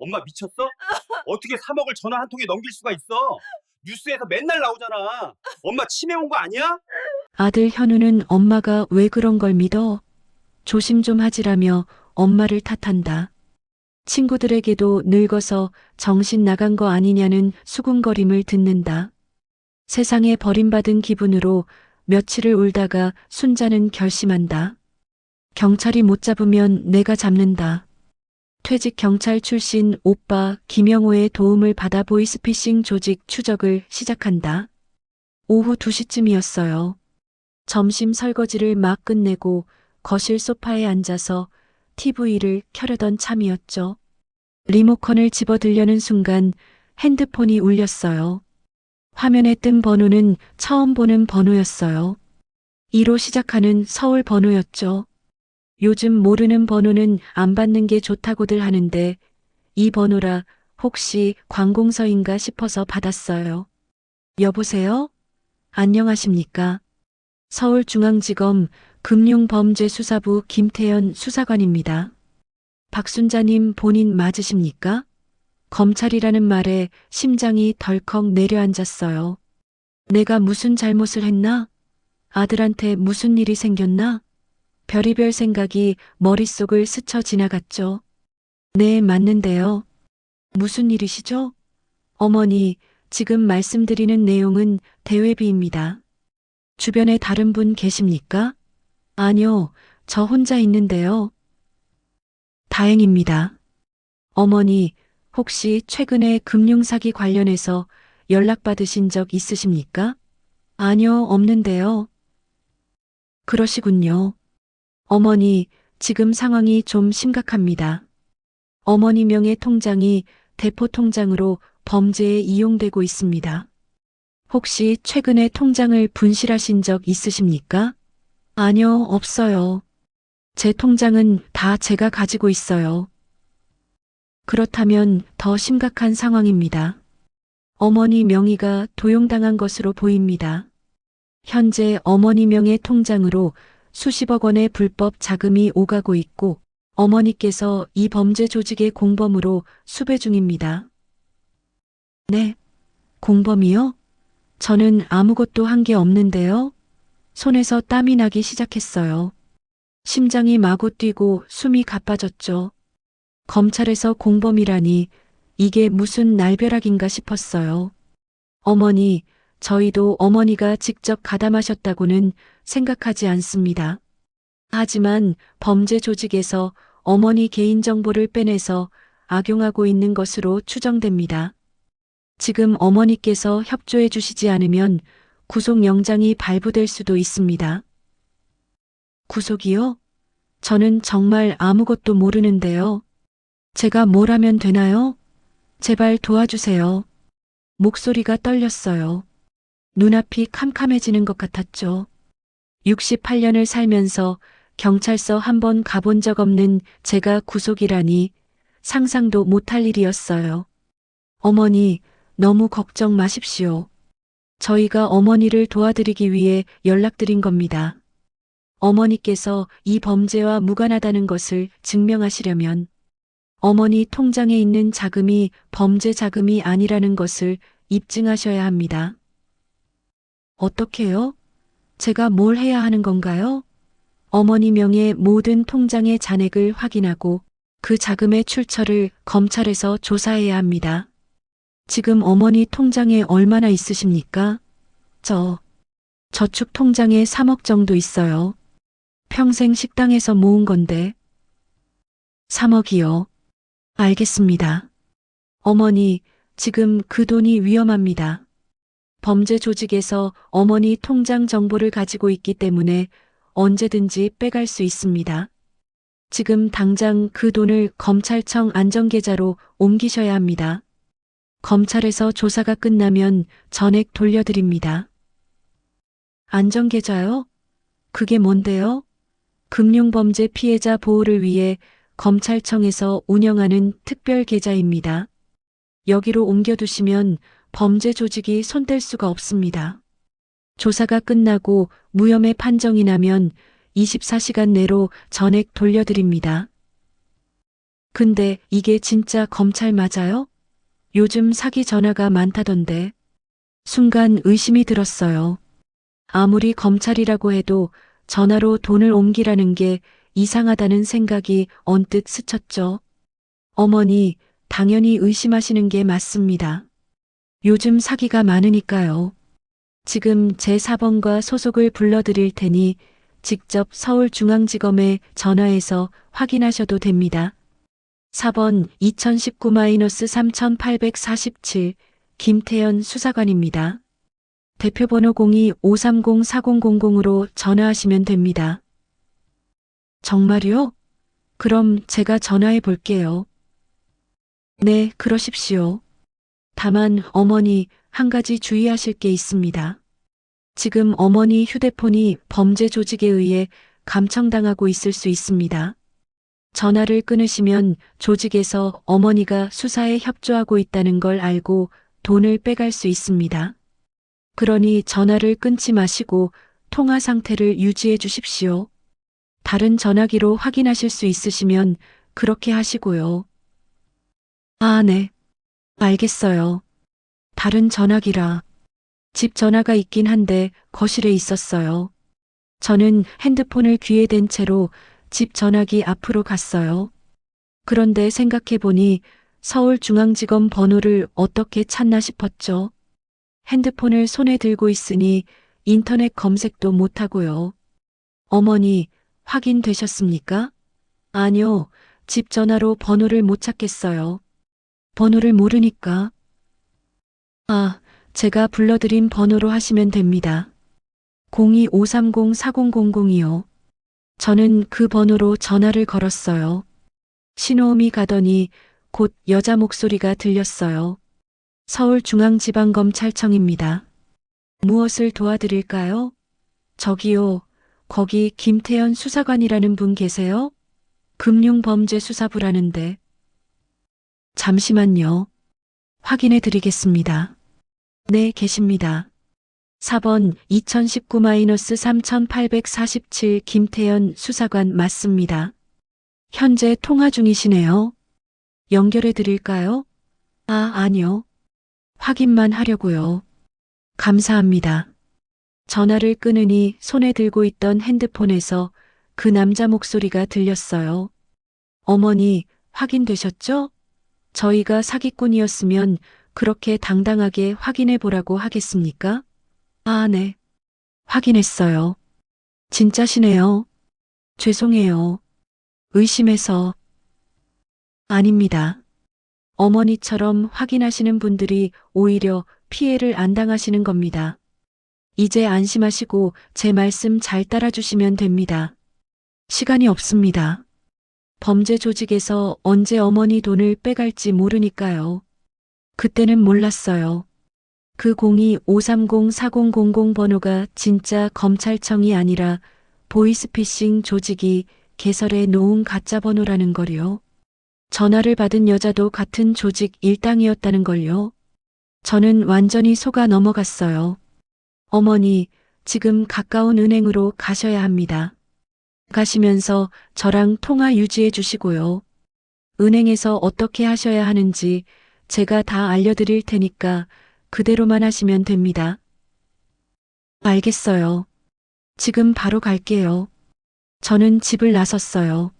엄마 미쳤어? 어떻게 3억을 전화 한 통에 넘길 수가 있어? 뉴스에서 맨날 나오잖아. 엄마 치매 온 거 아니야? 아들 현우는 엄마가 왜 그런 걸 믿어? 조심 좀 하지라며 엄마를 탓한다. 친구들에게도 늙어서 정신 나간 거 아니냐는 수군거림을 듣는다. 세상에 버림받은 기분으로 며칠을 울다가 순자는 결심한다. 경찰이 못 잡으면 내가 잡는다. 퇴직 경찰 출신 오빠 김영호의 도움을 받아 보이스피싱 조직 추적을 시작한다. 오후 2시쯤이었어요. 점심 설거지를 막 끝내고 거실 소파에 앉아서 TV를 켜려던 참이었죠. 리모컨을 집어들려는 순간 핸드폰이 울렸어요. 화면에 뜬 번호는 처음 보는 번호였어요. 2로 시작하는 서울 번호였죠. 요즘 모르는 번호는 안 받는 게 좋다고들 하는데 이 번호라 혹시 관공서인가 싶어서 받았어요. 여보세요? 안녕하십니까? 서울중앙지검 금융범죄수사부 김태현 수사관입니다. 박순자님 본인 맞으십니까? 검찰이라는 말에 심장이 덜컥 내려앉았어요. 내가 무슨 잘못을 했나? 아들한테 무슨 일이 생겼나? 별의별 생각이 머릿속을 스쳐 지나갔죠. 네, 맞는데요. 무슨 일이시죠? 어머니, 지금 말씀드리는 내용은 대회비입니다. 주변에 다른 분 계십니까? 아니요, 저 혼자 있는데요. 다행입니다. 어머니, 혹시 최근에 금융사기 관련해서 연락받으신 적 있으십니까? 아니요, 없는데요. 그러시군요. 어머니, 지금 상황이 좀 심각합니다. 어머니 명의 통장이 대포 통장으로 범죄에 이용되고 있습니다. 혹시 최근에 통장을 분실하신 적 있으십니까? 아니요, 없어요. 제 통장은 다 제가 가지고 있어요. 그렇다면 더 심각한 상황입니다. 어머니 명의가 도용당한 것으로 보입니다. 현재 어머니 명의 통장으로 수십억 원의 불법 자금이 오가고 있고 어머니께서 이 범죄 조직의 공범으로 수배 중입니다. 네, 공범이요? 저는 아무것도 한 게 없는데요. 손에서 땀이 나기 시작했어요. 심장이 마구 뛰고 숨이 가빠졌죠. 검찰에서 공범이라니 이게 무슨 날벼락인가 싶었어요. 어머니, 저희도 어머니가 직접 가담하셨다고는 생각하지 않습니다. 하지만 범죄 조직에서 어머니 개인정보를 빼내서 악용하고 있는 것으로 추정됩니다. 지금 어머니께서 협조해 주시지 않으면 구속영장이 발부될 수도 있습니다. 구속이요? 저는 정말 아무것도 모르는데요. 제가 뭘 하면 되나요? 제발 도와주세요. 목소리가 떨렸어요. 눈앞이 캄캄해지는 것 같았죠. 68년을 살면서 경찰서 한 번 가본 적 없는 제가 구속이라니 상상도 못할 일이었어요. 어머니, 너무 걱정 마십시오. 저희가 어머니를 도와드리기 위해 연락드린 겁니다. 어머니께서 이 범죄와 무관하다는 것을 증명하시려면 어머니 통장에 있는 자금이 범죄 자금이 아니라는 것을 입증하셔야 합니다. 어떻게요? 제가 뭘 해야 하는 건가요? 어머니 명의 모든 통장의 잔액을 확인하고 그 자금의 출처를 검찰에서 조사해야 합니다. 지금 어머니 통장에 얼마나 있으십니까? 저축 통장에 3억 정도 있어요. 평생 식당에서 모은 건데. 3억이요. 알겠습니다. 어머니, 지금 그 돈이 위험합니다. 범죄 조직에서 어머니 통장 정보를 가지고 있기 때문에 언제든지 빼갈 수 있습니다. 지금 당장 그 돈을 검찰청 안전계좌로 옮기셔야 합니다. 검찰에서 조사가 끝나면 전액 돌려드립니다. 안전계좌요? 그게 뭔데요? 금융범죄 피해자 보호를 위해 검찰청에서 운영하는 특별 계좌입니다. 여기로 옮겨두시면 범죄 조직이 손댈 수가 없습니다. 조사가 끝나고 무혐의 판정이 나면 24시간 내로 전액 돌려드립니다. 근데 이게 진짜 검찰 맞아요? 요즘 사기 전화가 많다던데. 순간 의심이 들었어요. 아무리 검찰이라고 해도 전화로 돈을 옮기라는 게 이상하다는 생각이 언뜻 스쳤죠. 어머니, 당연히 의심하시는 게 맞습니다. 요즘 사기가 많으니까요. 지금 제 4번과 소속을 불러드릴 테니 직접 서울중앙지검에 전화해서 확인하셔도 됩니다. 4번 2019-3847 김태현 수사관입니다. 대표번호 02-530-4000으로 전화하시면 됩니다. 정말요? 그럼 제가 전화해 볼게요. 네, 그러십시오. 다만 어머니 한 가지 주의하실 게 있습니다. 지금 어머니 휴대폰이 범죄 조직에 의해 감청당하고 있을 수 있습니다. 전화를 끊으시면 조직에서 어머니가 수사에 협조하고 있다는 걸 알고 돈을 빼갈 수 있습니다. 그러니 전화를 끊지 마시고 통화 상태를 유지해 주십시오. 다른 전화기로 확인하실 수 있으시면 그렇게 하시고요. 아, 네. 알겠어요. 다른 전화기라. 집 전화가 있긴 한데 거실에 있었어요. 저는 핸드폰을 귀에 댄 채로 집 전화기 앞으로 갔어요. 그런데 생각해보니 서울중앙지검 번호를 어떻게 찾나 싶었죠. 핸드폰을 손에 들고 있으니 인터넷 검색도 못하고요. 어머니, 확인되셨습니까? 아니요, 집 전화로 번호를 못 찾겠어요. 번호를 모르니까. 아, 제가 불러드린 번호로 하시면 됩니다. 02-530-4000이요. 저는 그 번호로 전화를 걸었어요. 신호음이 가더니 곧 여자 목소리가 들렸어요. 서울중앙지방검찰청입니다. 무엇을 도와드릴까요? 저기요, 거기 김태현 수사관이라는 분 계세요? 금융범죄수사부라는데. 잠시만요. 확인해 드리겠습니다. 네, 계십니다. 4번 2019-3847 김태현 수사관 맞습니다. 현재 통화 중이시네요. 연결해 드릴까요? 아, 아니요. 확인만 하려고요. 감사합니다. 전화를 끊으니 손에 들고 있던 핸드폰에서 그 남자 목소리가 들렸어요. 어머니, 확인되셨죠? 저희가 사기꾼이었으면 그렇게 당당하게 확인해 보라고 하겠습니까? 아, 네. 확인했어요. 진짜시네요. 죄송해요. 의심해서. 아닙니다. 어머니처럼 확인하시는 분들이 오히려 피해를 안 당하시는 겁니다. 이제 안심하시고 제 말씀 잘 따라주시면 됩니다. 시간이 없습니다. 범죄 조직에서 언제 어머니 돈을 빼갈지 모르니까요. 그때는 몰랐어요. 그 02-530-4000 번호가 진짜 검찰청이 아니라 보이스피싱 조직이 개설해 놓은 가짜 번호라는 걸요. 전화를 받은 여자도 같은 조직 일당이었다는 걸요. 저는 완전히 속아 넘어갔어요. 어머니, 지금 가까운 은행으로 가셔야 합니다. 가시면서 저랑 통화 유지해 주시고요. 은행에서 어떻게 하셔야 하는지 제가 다 알려드릴 테니까 그대로만 하시면 됩니다. 알겠어요. 지금 바로 갈게요. 저는 집을 나섰어요.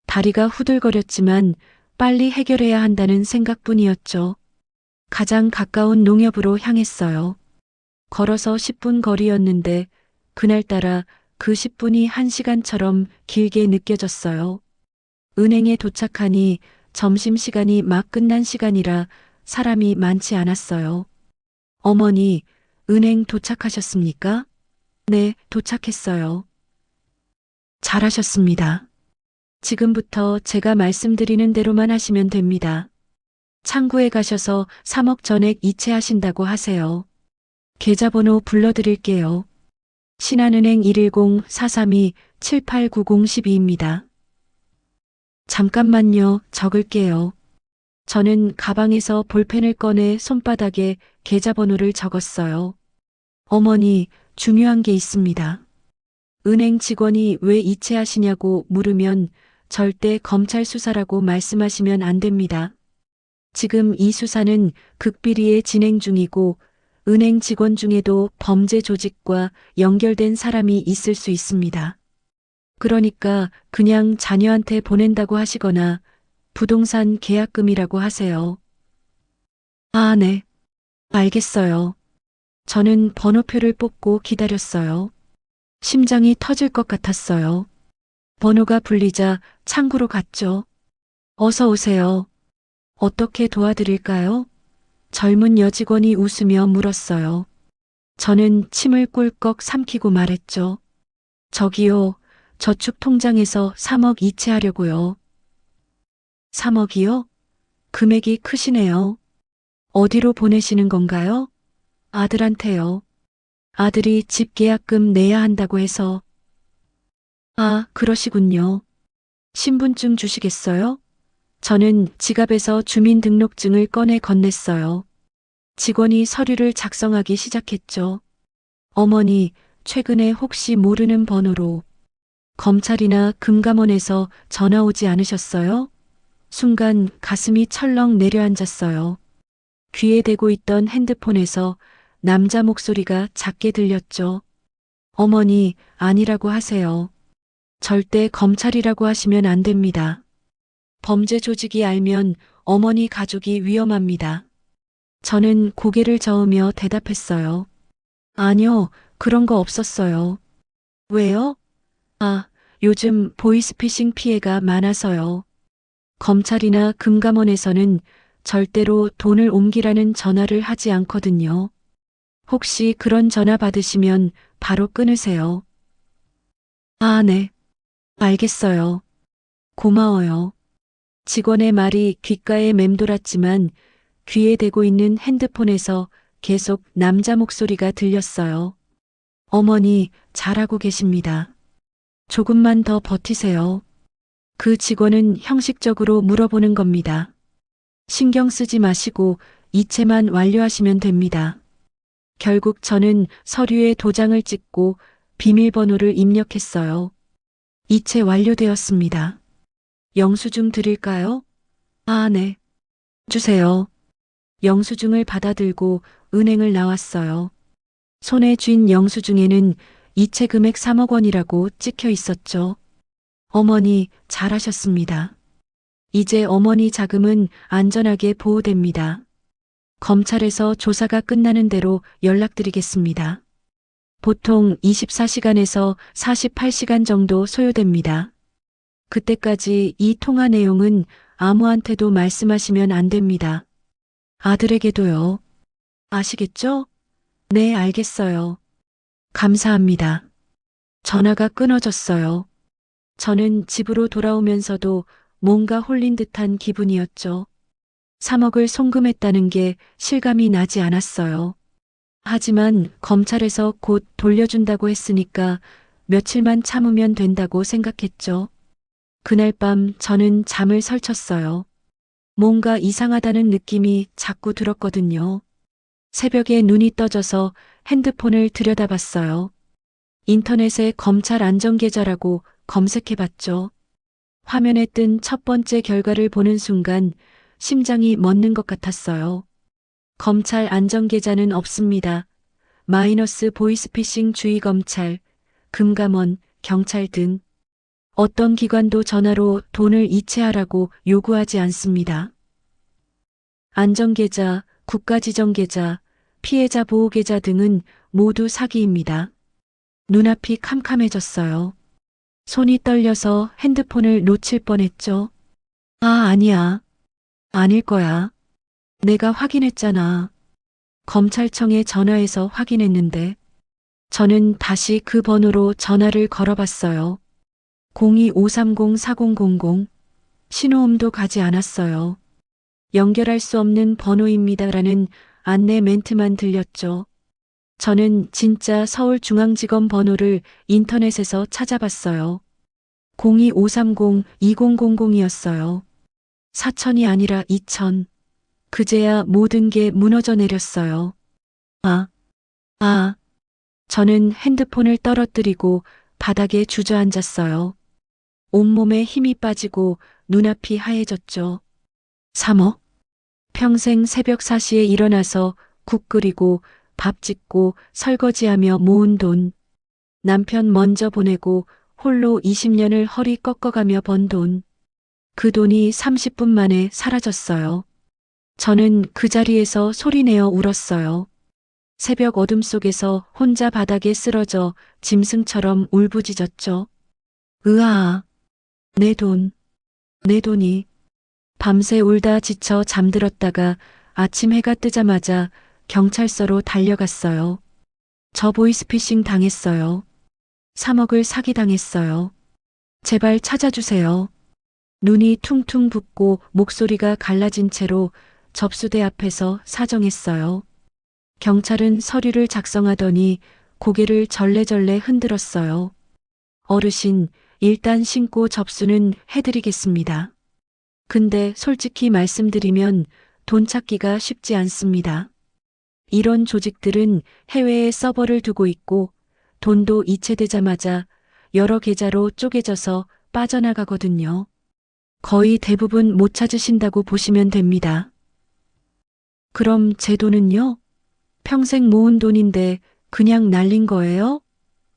다리가 후들거렸지만 빨리 해결해야 한다는 생각뿐이었죠. 가장 가까운 농협으로 향했어요. 걸어서 10분 거리였는데 그날따라 그 10분이 1시간처럼 길게 느껴졌어요. 은행에 도착하니 점심시간이 막 끝난 시간이라 사람이 많지 않았어요. 어머니, 은행 도착하셨습니까? 네, 도착했어요. 잘하셨습니다. 지금부터 제가 말씀드리는 대로만 하시면 됩니다. 창구에 가셔서 3억 전액 이체하신다고 하세요. 계좌번호 불러드릴게요. 신한은행 110-432-7890-12입니다. 잠깐만요, 적을게요. 저는 가방에서 볼펜을 꺼내 손바닥에 계좌번호를 적었어요. 어머니, 중요한 게 있습니다. 은행 직원이 왜 이체하시냐고 물으면 절대 검찰 수사라고 말씀하시면 안 됩니다. 지금 이 수사는 극비리에 진행 중이고 은행 직원 중에도 범죄 조직과 연결된 사람이 있을 수 있습니다. 그러니까 그냥 자녀한테 보낸다고 하시거나 부동산 계약금이라고 하세요. 아, 네. 알겠어요. 저는 번호표를 뽑고 기다렸어요. 심장이 터질 것 같았어요. 번호가 불리자 창구로 갔죠. 어서 오세요. 어떻게 도와드릴까요? 젊은 여직원이 웃으며 물었어요. 저는 침을 꿀꺽 삼키고 말했죠. 저기요, 저축 통장에서 3억 이체하려고요. 3억이요? 금액이 크시네요. 어디로 보내시는 건가요? 아들한테요. 아들이 집 계약금 내야 한다고 해서. 아, 그러시군요. 신분증 주시겠어요? 저는 지갑에서 주민등록증을 꺼내 건넸어요. 직원이 서류를 작성하기 시작했죠. 어머니, 최근에 혹시 모르는 번호로 검찰이나 금감원에서 전화 오지 않으셨어요? 순간 가슴이 철렁 내려앉았어요. 귀에 대고 있던 핸드폰에서 남자 목소리가 작게 들렸죠. 어머니, 아니라고 하세요. 절대 검찰이라고 하시면 안 됩니다. 범죄 조직이 알면 어머니 가족이 위험합니다. 저는 고개를 저으며 대답했어요. 아니요, 그런 거 없었어요. 왜요? 아, 요즘 보이스피싱 피해가 많아서요. 검찰이나 금감원에서는 절대로 돈을 옮기라는 전화를 하지 않거든요. 혹시 그런 전화 받으시면 바로 끊으세요. 아, 네. 알겠어요. 고마워요. 직원의 말이 귓가에 맴돌았지만 귀에 대고 있는 핸드폰에서 계속 남자 목소리가 들렸어요. 어머니, 잘하고 계십니다. 조금만 더 버티세요. 그 직원은 형식적으로 물어보는 겁니다. 신경 쓰지 마시고 이체만 완료하시면 됩니다. 결국 저는 서류에 도장을 찍고 비밀번호를 입력했어요. 이체 완료되었습니다. 영수증 드릴까요? 아, 네. 주세요. 영수증을 받아들고 은행을 나왔어요. 손에 쥔 영수증에는 이체 금액 3억 원이라고 찍혀 있었죠. 어머니, 잘하셨습니다. 이제 어머니 자금은 안전하게 보호됩니다. 검찰에서 조사가 끝나는 대로 연락드리겠습니다. 보통 24시간에서 48시간 정도 소요됩니다. 그때까지 이 통화 내용은 아무한테도 말씀하시면 안 됩니다. 아들에게도요. 아시겠죠? 네, 알겠어요. 감사합니다. 전화가 끊어졌어요. 저는 집으로 돌아오면서도 뭔가 홀린 듯한 기분이었죠. 3억을 송금했다는 게 실감이 나지 않았어요. 하지만 검찰에서 곧 돌려준다고 했으니까 며칠만 참으면 된다고 생각했죠. 그날 밤 저는 잠을 설쳤어요. 뭔가 이상하다는 느낌이 자꾸 들었거든요. 새벽에 눈이 떠져서 핸드폰을 들여다봤어요. 인터넷에 검찰 안전계좌라고 검색해봤죠. 화면에 뜬 첫 번째 결과를 보는 순간 심장이 멎는 것 같았어요. 검찰 안전계좌는 없습니다. 마이너스 보이스피싱 주의검찰, 금감원, 경찰 등 어떤 기관도 전화로 돈을 이체하라고 요구하지 않습니다. 안전계좌, 국가지정계좌, 피해자 보호계좌 등은 모두 사기입니다. 눈앞이 캄캄해졌어요. 손이 떨려서 핸드폰을 놓칠 뻔했죠. 아, 아니야. 아닐 거야. 내가 확인했잖아. 검찰청에 전화해서 확인했는데. 저는 다시 그 번호로 전화를 걸어봤어요. 02-530-4000. 신호음도 가지 않았어요. 연결할 수 없는 번호입니다라는 안내 멘트만 들렸죠. 저는 진짜 서울중앙지검 번호를 인터넷에서 찾아봤어요. 02-530-2000이었어요. 4천이 아니라 2천. 그제야 모든 게 무너져 내렸어요. 저는 핸드폰을 떨어뜨리고 바닥에 주저앉았어요. 온몸에 힘이 빠지고 눈앞이 하얘졌죠. 3억? 평생 새벽 4시에 일어나서 국 끓이고 밥 짓고 설거지하며 모은 돈. 남편 먼저 보내고 홀로 20년을 허리 꺾어가며 번 돈. 그 돈이 30분 만에 사라졌어요. 저는 그 자리에서 소리내어 울었어요. 새벽 어둠 속에서 혼자 바닥에 쓰러져 짐승처럼 울부짖었죠. 으아, 내 돈, 내 돈이. 밤새 울다 지쳐 잠들었다가 아침 해가 뜨자마자 경찰서로 달려갔어요. 저 보이스피싱 당했어요. 3억을 사기당했어요. 제발 찾아주세요. 눈이 퉁퉁 붓고 목소리가 갈라진 채로 접수대 앞에서 사정했어요. 경찰은 서류를 작성하더니 고개를 절레절레 흔들었어요. 어르신, 일단 신고 접수는 해드리겠습니다. 근데 솔직히 말씀드리면 돈 찾기가 쉽지 않습니다. 이런 조직들은 해외에 서버를 두고 있고 돈도 이체되자마자 여러 계좌로 쪼개져서 빠져나가거든요. 거의 대부분 못 찾으신다고 보시면 됩니다. 그럼 제 돈은요? 평생 모은 돈인데 그냥 날린 거예요?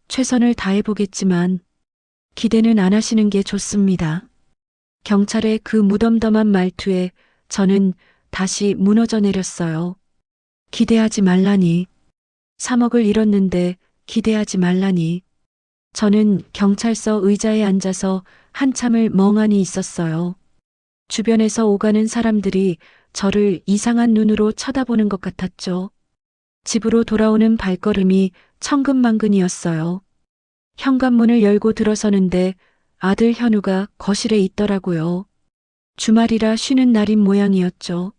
최선을 다해보겠지만 기대는 안 하시는 게 좋습니다. 경찰의 그 무덤덤한 말투에 저는 다시 무너져 내렸어요. 기대하지 말라니. 3억을 잃었는데 기대하지 말라니. 저는 경찰서 의자에 앉아서 한참을 멍하니 있었어요. 주변에서 오가는 사람들이 저를 이상한 눈으로 쳐다보는 것 같았죠. 집으로 돌아오는 발걸음이 천근만근이었어요. 현관문을 열고 들어서는데 아들 현우가 거실에 있더라고요. 주말이라 쉬는 날인 모양이었죠.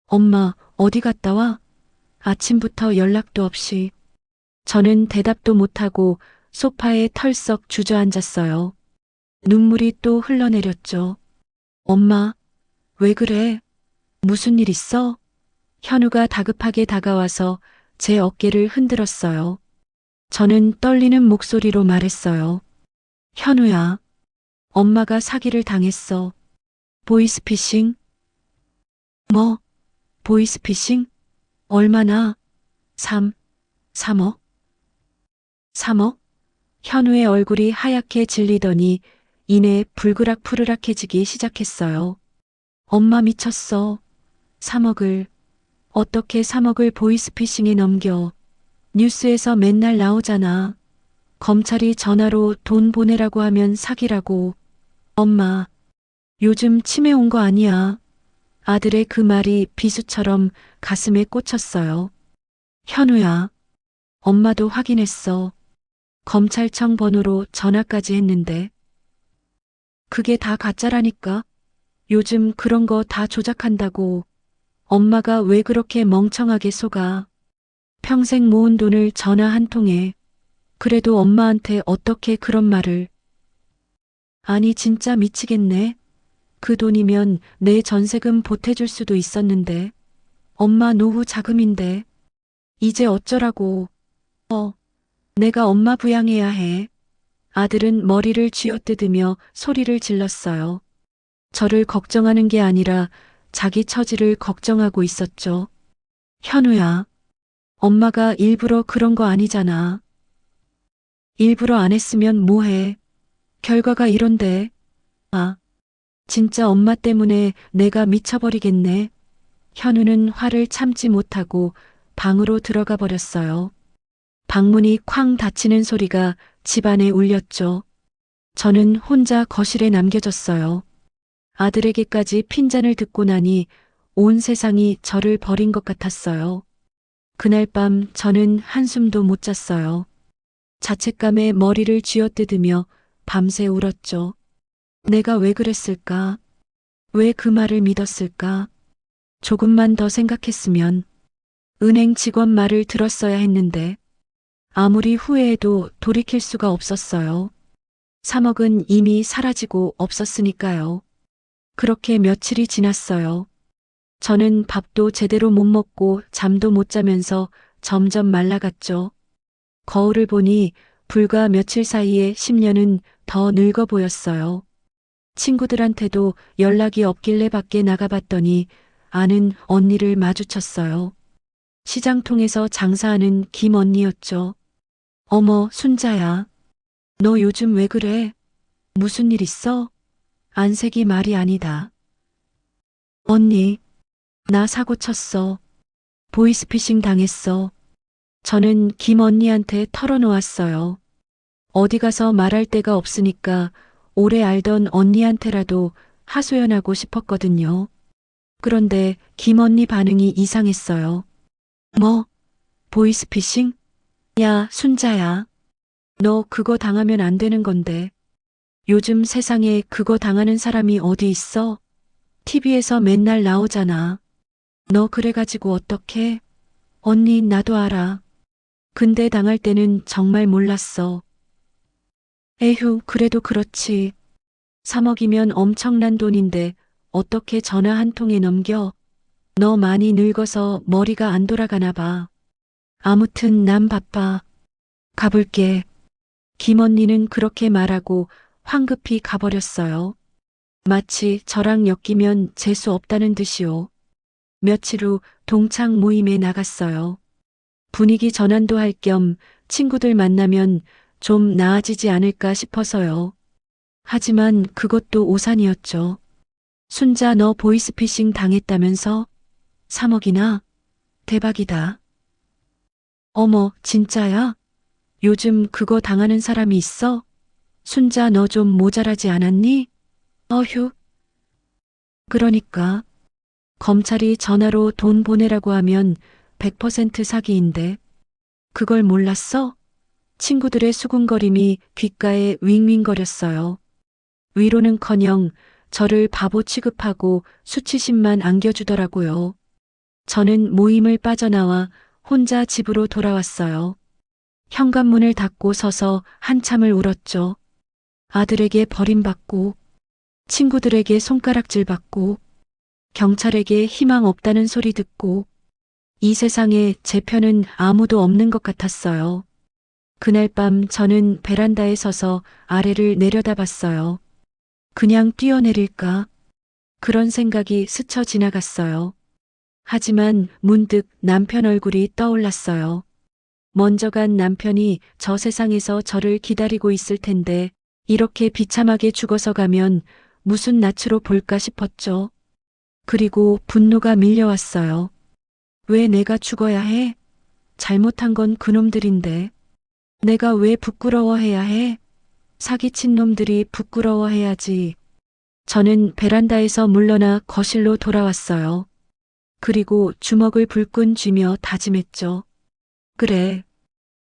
엄마, 어디 갔다 와? 아침부터 연락도 없이. 저는 대답도 못하고 소파에 털썩 주저앉았어요. 눈물이 또 흘러내렸죠. 엄마, 왜 그래? 무슨 일 있어? 현우가 다급하게 다가와서 제 어깨를 흔들었어요. 저는 떨리는 목소리로 말했어요. 현우야, 엄마가 사기를 당했어. 보이스피싱? 뭐? 보이스피싱? 얼마나? 3억? 3억? 현우의 얼굴이 하얗게 질리더니 이내 불그락푸르락해지기 시작했어요. 엄마 미쳤어. 3억을. 어떻게 3억을 보이스피싱에 넘겨. 뉴스에서 맨날 나오잖아. 검찰이 전화로 돈 보내라고 하면 사기라고. 엄마, 요즘 치매 온 거 아니야. 아들의 그 말이 비수처럼 가슴에 꽂혔어요. 현우야, 엄마도 확인했어. 검찰청 번호로 전화까지 했는데. 그게 다 가짜라니까. 요즘 그런 거 다 조작한다고. 엄마가 왜 그렇게 멍청하게 속아. 평생 모은 돈을 전화 한 통에. 그래도 엄마한테 어떻게 그런 말을. 아니 진짜 미치겠네. 그 돈이면 내 전세금 보태줄 수도 있었는데. 엄마 노후 자금인데. 이제 어쩌라고. 내가 엄마 부양해야 해. 아들은 머리를 쥐어뜯으며 소리를 질렀어요. 저를 걱정하는 게 아니라 자기 처지를 걱정하고 있었죠. 현우야, 엄마가 일부러 그런 거 아니잖아. 일부러 안 했으면 뭐해. 결과가 이런데. 아, 진짜 엄마 때문에 내가 미쳐버리겠네. 현우는 화를 참지 못하고 방으로 들어가 버렸어요. 방문이 쾅 닫히는 소리가 집안에 울렸죠. 저는 혼자 거실에 남겨졌어요. 아들에게까지 핀잔을 듣고 나니 온 세상이 저를 버린 것 같았어요. 그날 밤 저는 한숨도 못 잤어요. 자책감에 머리를 쥐어뜯으며 밤새 울었죠. 내가 왜 그랬을까? 왜 그 말을 믿었을까? 조금만 더 생각했으면 은행 직원 말을 들었어야 했는데 아무리 후회해도 돌이킬 수가 없었어요. 3억은 이미 사라지고 없었으니까요. 그렇게 며칠이 지났어요. 저는 밥도 제대로 못 먹고 잠도 못 자면서 점점 말라갔죠. 거울을 보니 불과 며칠 사이에 10년은 더 늙어 보였어요. 친구들한테도 연락이 없길래 밖에 나가봤더니 아는 언니를 마주쳤어요. 시장 통해서 장사하는 김 언니였죠. 어머, 순자야. 너 요즘 왜 그래? 무슨 일 있어? 안색이 말이 아니다. 언니, 나 사고 쳤어. 보이스피싱 당했어. 저는 김 언니한테 털어놓았어요. 어디 가서 말할 데가 없으니까 오래 알던 언니한테라도 하소연하고 싶었거든요. 그런데 김 언니 반응이 이상했어요. 뭐? 보이스피싱? 야, 순자야. 너 그거 당하면 안 되는 건데. 요즘 세상에 그거 당하는 사람이 어디 있어? TV에서 맨날 나오잖아. 너 그래가지고 어떡해? 언니, 나도 알아. 근데 당할 때는 정말 몰랐어. 에휴, 그래도 그렇지. 3억이면 엄청난 돈인데 어떻게 전화 한 통에 넘겨? 너 많이 늙어서 머리가 안 돌아가나 봐. 아무튼 난 바빠. 가볼게. 김 언니는 그렇게 말하고 황급히 가버렸어요. 마치 저랑 엮이면 재수 없다는 듯이요. 며칠 후 동창 모임에 나갔어요. 분위기 전환도 할 겸 친구들 만나면 좀 나아지지 않을까 싶어서요. 하지만 그것도 오산이었죠. 순자, 너 보이스피싱 당했다면서? 3억이나? 대박이다. 어머, 진짜야? 요즘 그거 당하는 사람이 있어? 순자, 너 좀 모자라지 않았니? 어휴. 그러니까 검찰이 전화로 돈 보내라고 하면 100% 사기인데 그걸 몰랐어? 친구들의 수군거림이 귓가에 윙윙거렸어요. 위로는커녕 저를 바보 취급하고 수치심만 안겨주더라고요. 저는 모임을 빠져나와 혼자 집으로 돌아왔어요. 현관문을 닫고 서서 한참을 울었죠. 아들에게 버림받고, 친구들에게 손가락질 받고, 경찰에게 희망 없다는 소리 듣고, 이 세상에 제 편은 아무도 없는 것 같았어요. 그날 밤 저는 베란다에 서서 아래를 내려다봤어요. 그냥 뛰어내릴까? 그런 생각이 스쳐 지나갔어요. 하지만 문득 남편 얼굴이 떠올랐어요. 먼저 간 남편이 저 세상에서 저를 기다리고 있을 텐데 이렇게 비참하게 죽어서 가면 무슨 낯으로 볼까 싶었죠. 그리고 분노가 밀려왔어요. 왜 내가 죽어야 해? 잘못한 건 그놈들인데. 내가 왜 부끄러워해야 해? 사기친 놈들이 부끄러워해야지. 저는 베란다에서 물러나 거실로 돌아왔어요. 그리고 주먹을 불끈 쥐며 다짐했죠. 그래.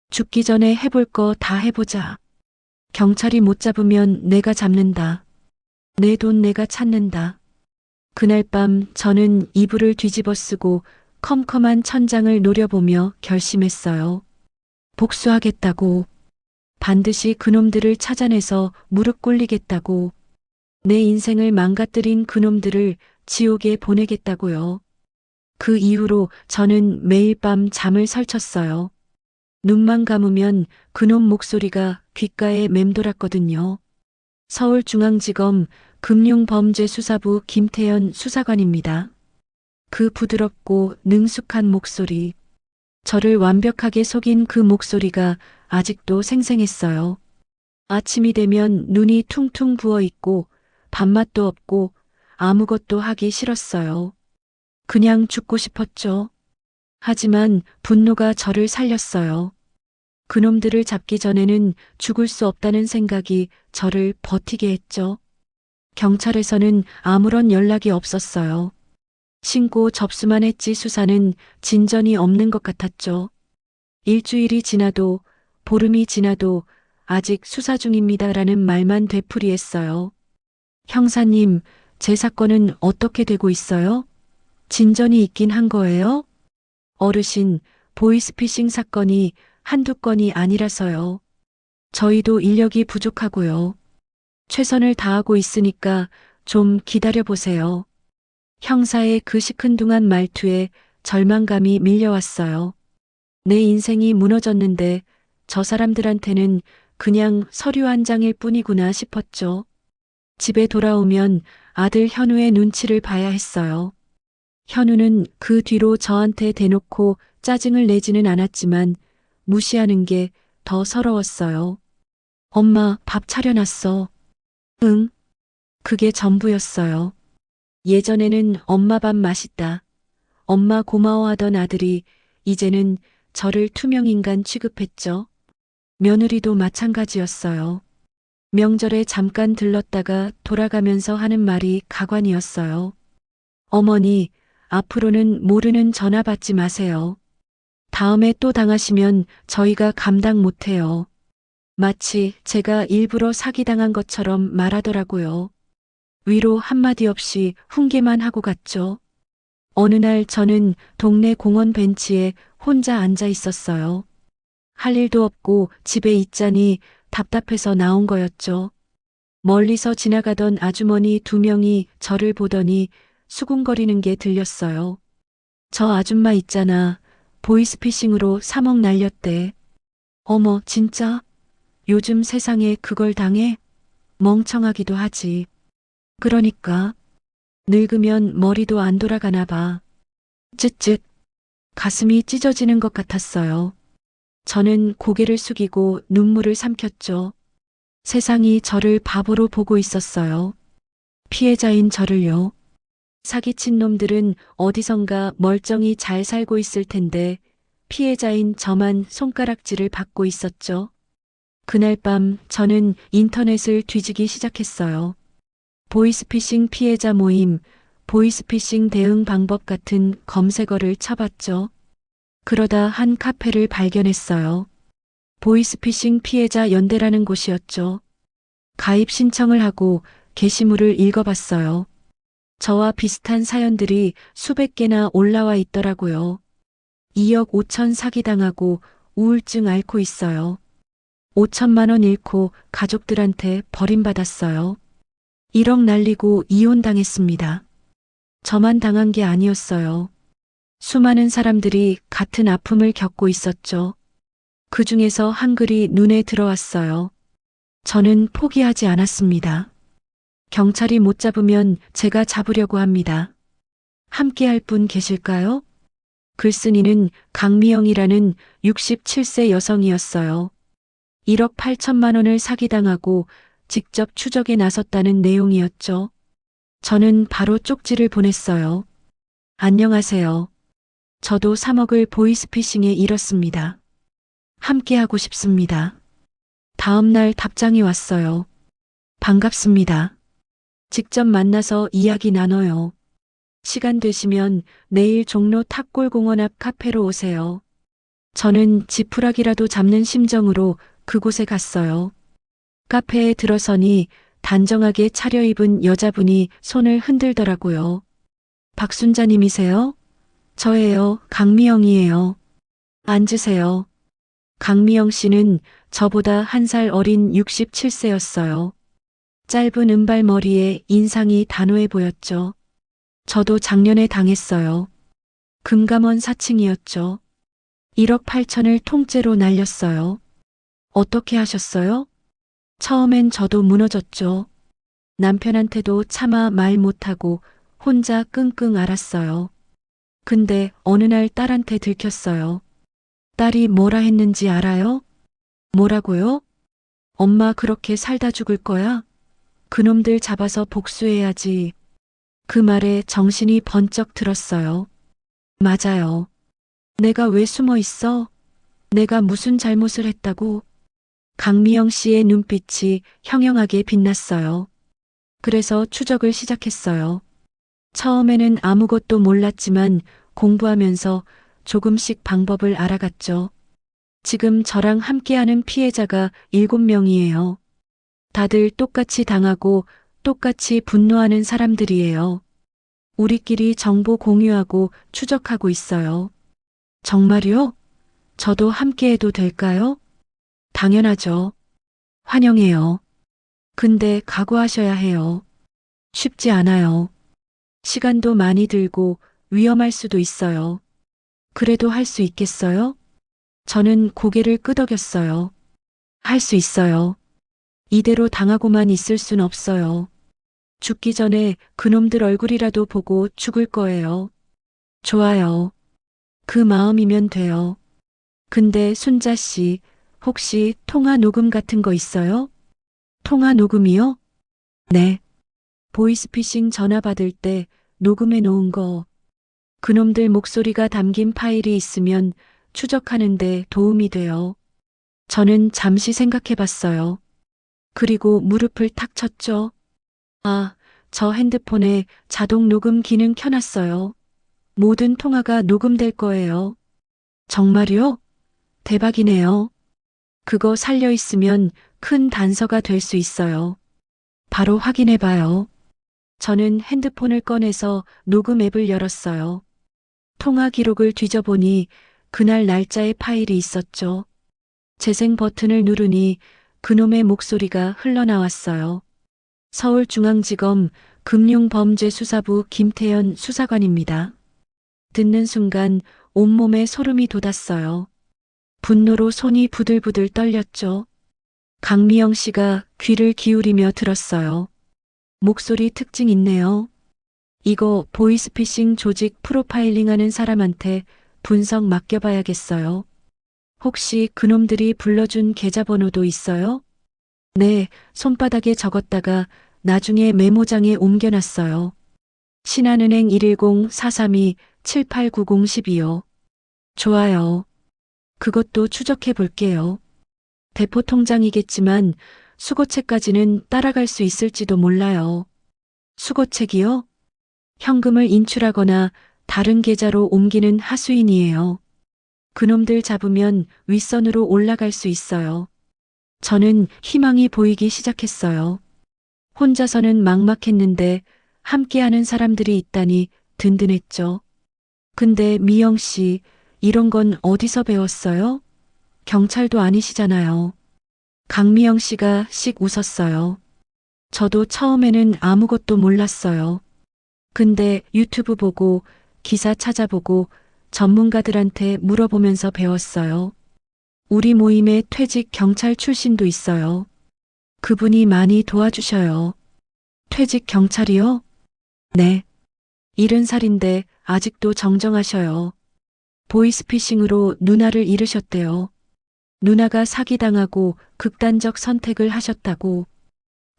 죽기 전에 해볼 거 다 해보자. 경찰이 못 잡으면 내가 잡는다. 내 돈 내가 찾는다. 그날 밤 저는 이불을 뒤집어 쓰고 컴컴한 천장을 노려보며 결심했어요. 복수하겠다고. 반드시 그놈들을 찾아내서 무릎 꿇리겠다고. 내 인생을 망가뜨린 그놈들을 지옥에 보내겠다고요. 그 이후로 저는 매일 밤 잠을 설쳤어요. 눈만 감으면 그놈 목소리가 귓가에 맴돌았거든요. 서울중앙지검 금융범죄수사부 김태현 수사관입니다. 그 부드럽고 능숙한 목소리, 저를 완벽하게 속인 그 목소리가 아직도 생생했어요. 아침이 되면 눈이 퉁퉁 부어 있고 밥맛도 없고 아무것도 하기 싫었어요. 그냥 죽고 싶었죠. 하지만 분노가 저를 살렸어요. 그놈들을 잡기 전에는 죽을 수 없다는 생각이 저를 버티게 했죠. 경찰에서는 아무런 연락이 없었어요. 신고 접수만 했지 수사는 진전이 없는 것 같았죠. 일주일이 지나도 보름이 지나도 아직 수사 중입니다라는 말만 되풀이했어요. 형사님, 제 사건은 어떻게 되고 있어요? 진전이 있긴 한 거예요? 어르신, 보이스피싱 사건이 한두 건이 아니라서요. 저희도 인력이 부족하고요. 최선을 다하고 있으니까 좀 기다려보세요. 형사의 그 시큰둥한 말투에 절망감이 밀려왔어요. 내 인생이 무너졌는데 저 사람들한테는 그냥 서류 한 장일 뿐이구나 싶었죠. 집에 돌아오면 아들 현우의 눈치를 봐야 했어요. 현우는 그 뒤로 저한테 대놓고 짜증을 내지는 않았지만 무시하는 게 더 서러웠어요. 엄마, 밥 차려놨어. 응. 그게 전부였어요. 예전에는 엄마 밥 맛있다. 엄마 고마워하던 아들이 이제는 저를 투명인간 취급했죠. 며느리도 마찬가지였어요. 명절에 잠깐 들렀다가 돌아가면서 하는 말이 가관이었어요. 어머니, 앞으로는 모르는 전화 받지 마세요. 다음에 또 당하시면 저희가 감당 못해요. 마치 제가 일부러 사기당한 것처럼 말하더라고요. 위로 한마디 없이 훈계만 하고 갔죠. 어느 날 저는 동네 공원 벤치에 혼자 앉아 있었어요. 할 일도 없고 집에 있자니 답답해서 나온 거였죠. 멀리서 지나가던 아주머니 2명이 저를 보더니 수군거리는 게 들렸어요. 저 아줌마 있잖아. 보이스피싱으로 3억 날렸대. 어머, 진짜? 요즘 세상에 그걸 당해? 멍청하기도 하지. 그러니까. 늙으면 머리도 안 돌아가나 봐. 쯧쯧. 가슴이 찢어지는 것 같았어요. 저는 고개를 숙이고 눈물을 삼켰죠. 세상이 저를 바보로 보고 있었어요. 피해자인 저를요. 사기친 놈들은 어디선가 멀쩡히 잘 살고 있을 텐데 피해자인 저만 손가락질을 받고 있었죠. 그날 밤 저는 인터넷을 뒤지기 시작했어요. 보이스피싱 피해자 모임, 보이스피싱 대응 방법 같은 검색어를 쳐봤죠. 그러다 한 카페를 발견했어요. 보이스피싱 피해자 연대라는 곳이었죠. 가입 신청을 하고 게시물을 읽어봤어요. 저와 비슷한 사연들이 수백 개나 올라와 있더라고요. 2억 5천 사기당하고 우울증 앓고 있어요. 5천만 원 잃고 가족들한테 버림받았어요. 1억 날리고 이혼당했습니다. 저만 당한 게 아니었어요. 수많은 사람들이 같은 아픔을 겪고 있었죠. 그 중에서 한글이 눈에 들어왔어요. 저는 포기하지 않았습니다. 경찰이 못 잡으면 제가 잡으려고 합니다. 함께 할 분 계실까요? 글쓴이는 강미영이라는 67세 여성이었어요. 1억 8천만 원을 사기당하고 직접 추적에 나섰다는 내용이었죠. 저는 바로 쪽지를 보냈어요. 안녕하세요. 저도 3억을 보이스피싱에 잃었습니다. 함께하고 싶습니다. 다음 날 답장이 왔어요. 반갑습니다. 직접 만나서 이야기 나눠요. 시간 되시면 내일 종로 탑골공원 앞 카페로 오세요. 저는 지푸라기라도 잡는 심정으로 그곳에 갔어요. 카페에 들어서니 단정하게 차려입은 여자분이 손을 흔들더라고요. 박순자님이세요? 저예요. 강미영이에요. 앉으세요. 강미영 씨는 저보다 1살 어린 67세였어요. 짧은 은발머리에 인상이 단호해 보였죠. 저도 작년에 당했어요. 금감원 사칭이었죠. 1억 8천을 통째로 날렸어요. 어떻게 하셨어요? 처음엔 저도 무너졌죠. 남편한테도 차마 말 못하고 혼자 끙끙 앓았어요. 근데 어느 날 딸한테 들켰어요. 딸이 뭐라 했는지 알아요? 뭐라고요? 엄마 그렇게 살다 죽을 거야? 그놈들 잡아서 복수해야지. 그 말에 정신이 번쩍 들었어요. 맞아요. 내가 왜 숨어 있어? 내가 무슨 잘못을 했다고? 강미영 씨의 눈빛이 형형하게 빛났어요. 그래서 추적을 시작했어요. 처음에는 아무것도 몰랐지만 공부하면서 조금씩 방법을 알아갔죠. 지금 저랑 함께하는 피해자가 7명이에요. 다들 똑같이 당하고 똑같이 분노하는 사람들이에요. 우리끼리 정보 공유하고 추적하고 있어요. 정말요? 저도 함께해도 될까요? 당연하죠. 환영해요. 근데 각오하셔야 해요. 쉽지 않아요. 시간도 많이 들고 위험할 수도 있어요. 그래도 할 수 있겠어요? 저는 고개를 끄덕였어요. 할 수 있어요. 이대로 당하고만 있을 순 없어요. 죽기 전에 그놈들 얼굴이라도 보고 죽을 거예요. 좋아요. 그 마음이면 돼요. 근데 순자 씨, 혹시 통화 녹음 같은 거 있어요? 통화 녹음이요? 네. 보이스피싱 전화 받을 때 녹음해 놓은 거. 그놈들 목소리가 담긴 파일이 있으면 추적하는데 도움이 돼요. 저는 잠시 생각해 봤어요. 그리고 무릎을 탁 쳤죠. 아, 저 핸드폰에 자동 녹음 기능 켜놨어요. 모든 통화가 녹음될 거예요. 정말요? 대박이네요. 그거 살려 있으면 큰 단서가 될 수 있어요. 바로 확인해 봐요. 저는 핸드폰을 꺼내서 녹음 앱을 열었어요. 통화 기록을 뒤져보니 그날 날짜의 파일이 있었죠. 재생 버튼을 누르니 그놈의 목소리가 흘러나왔어요. 서울중앙지검 금융범죄수사부 김태현 수사관입니다. 듣는 순간 온몸에 소름이 돋았어요. 분노로 손이 부들부들 떨렸죠. 강미영 씨가 귀를 기울이며 들었어요. 목소리 특징 있네요. 이거 보이스피싱 조직 프로파일링 하는 사람한테 분석 맡겨봐야겠어요. 혹시 그놈들이 불러준 계좌번호도 있어요? 네, 손바닥에 적었다가 나중에 메모장에 옮겨놨어요. 신한은행 110-432-7890-12요. 좋아요. 그것도 추적해 볼게요. 대포 통장이겠지만 수거책까지는 따라갈 수 있을지도 몰라요. 수거책이요? 현금을 인출하거나 다른 계좌로 옮기는 하수인이에요. 그놈들 잡으면 윗선으로 올라갈 수 있어요. 저는 희망이 보이기 시작했어요. 혼자서는 막막했는데 함께하는 사람들이 있다니 든든했죠. 근데 미영 씨, 이런 건 어디서 배웠어요? 경찰도 아니시잖아요. 강미영 씨가 씩 웃었어요. 저도 처음에는 아무것도 몰랐어요. 근데 유튜브 보고 기사 찾아보고 전문가들한테 물어보면서 배웠어요. 우리 모임에 퇴직 경찰 출신도 있어요. 그분이 많이 도와주셔요. 퇴직 경찰이요? 네. 70살인데 아직도 정정하셔요. 보이스피싱으로 누나를 잃으셨대요. 누나가 사기당하고 극단적 선택을 하셨다고.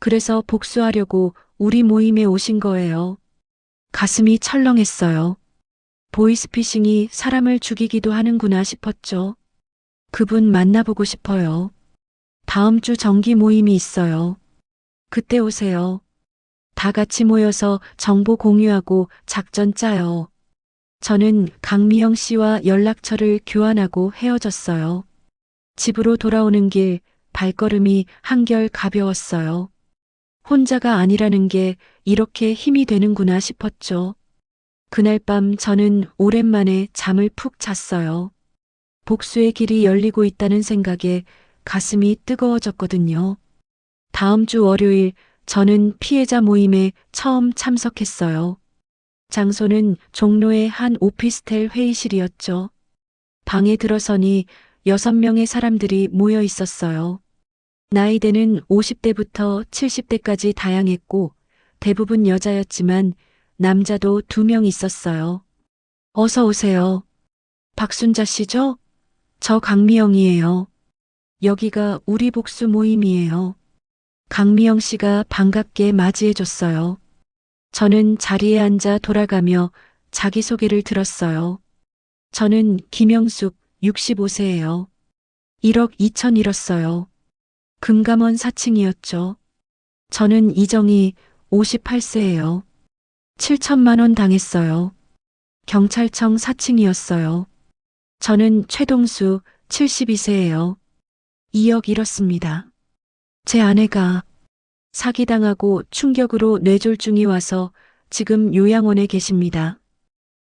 그래서 복수하려고 우리 모임에 오신 거예요. 가슴이 철렁했어요. 보이스피싱이 사람을 죽이기도 하는구나 싶었죠. 그분 만나보고 싶어요. 다음 주 정기 모임이 있어요. 그때 오세요. 다 같이 모여서 정보 공유하고 작전 짜요. 저는 강미영 씨와 연락처를 교환하고 헤어졌어요. 집으로 돌아오는 길 발걸음이 한결 가벼웠어요. 혼자가 아니라는 게 이렇게 힘이 되는구나 싶었죠. 그날 밤 저는 오랜만에 잠을 푹 잤어요. 복수의 길이 열리고 있다는 생각에 가슴이 뜨거워졌거든요. 다음 주 월요일 저는 피해자 모임에 처음 참석했어요. 장소는 종로의 한 오피스텔 회의실이었죠. 방에 들어서니 6명의 사람들이 모여 있었어요. 나이대는 50대부터 70대까지 다양했고 대부분 여자였지만 남자도 2명 있었어요. 어서 오세요. 박순자 씨죠? 저 강미영이에요. 여기가 우리 복수 모임이에요. 강미영 씨가 반갑게 맞이해줬어요. 저는 자리에 앉아 돌아가며 자기소개를 들었어요. 저는 김영숙 65세예요. 1억 2천 잃었어요. 금감원 사칭이었죠. 저는 이정희 58세예요. 7천만 원 당했어요. 경찰청 사칭이었어요. 저는 최동수 72세예요. 2억 잃었습니다. 제 아내가 사기당하고 충격으로 뇌졸중이 와서 지금 요양원에 계십니다.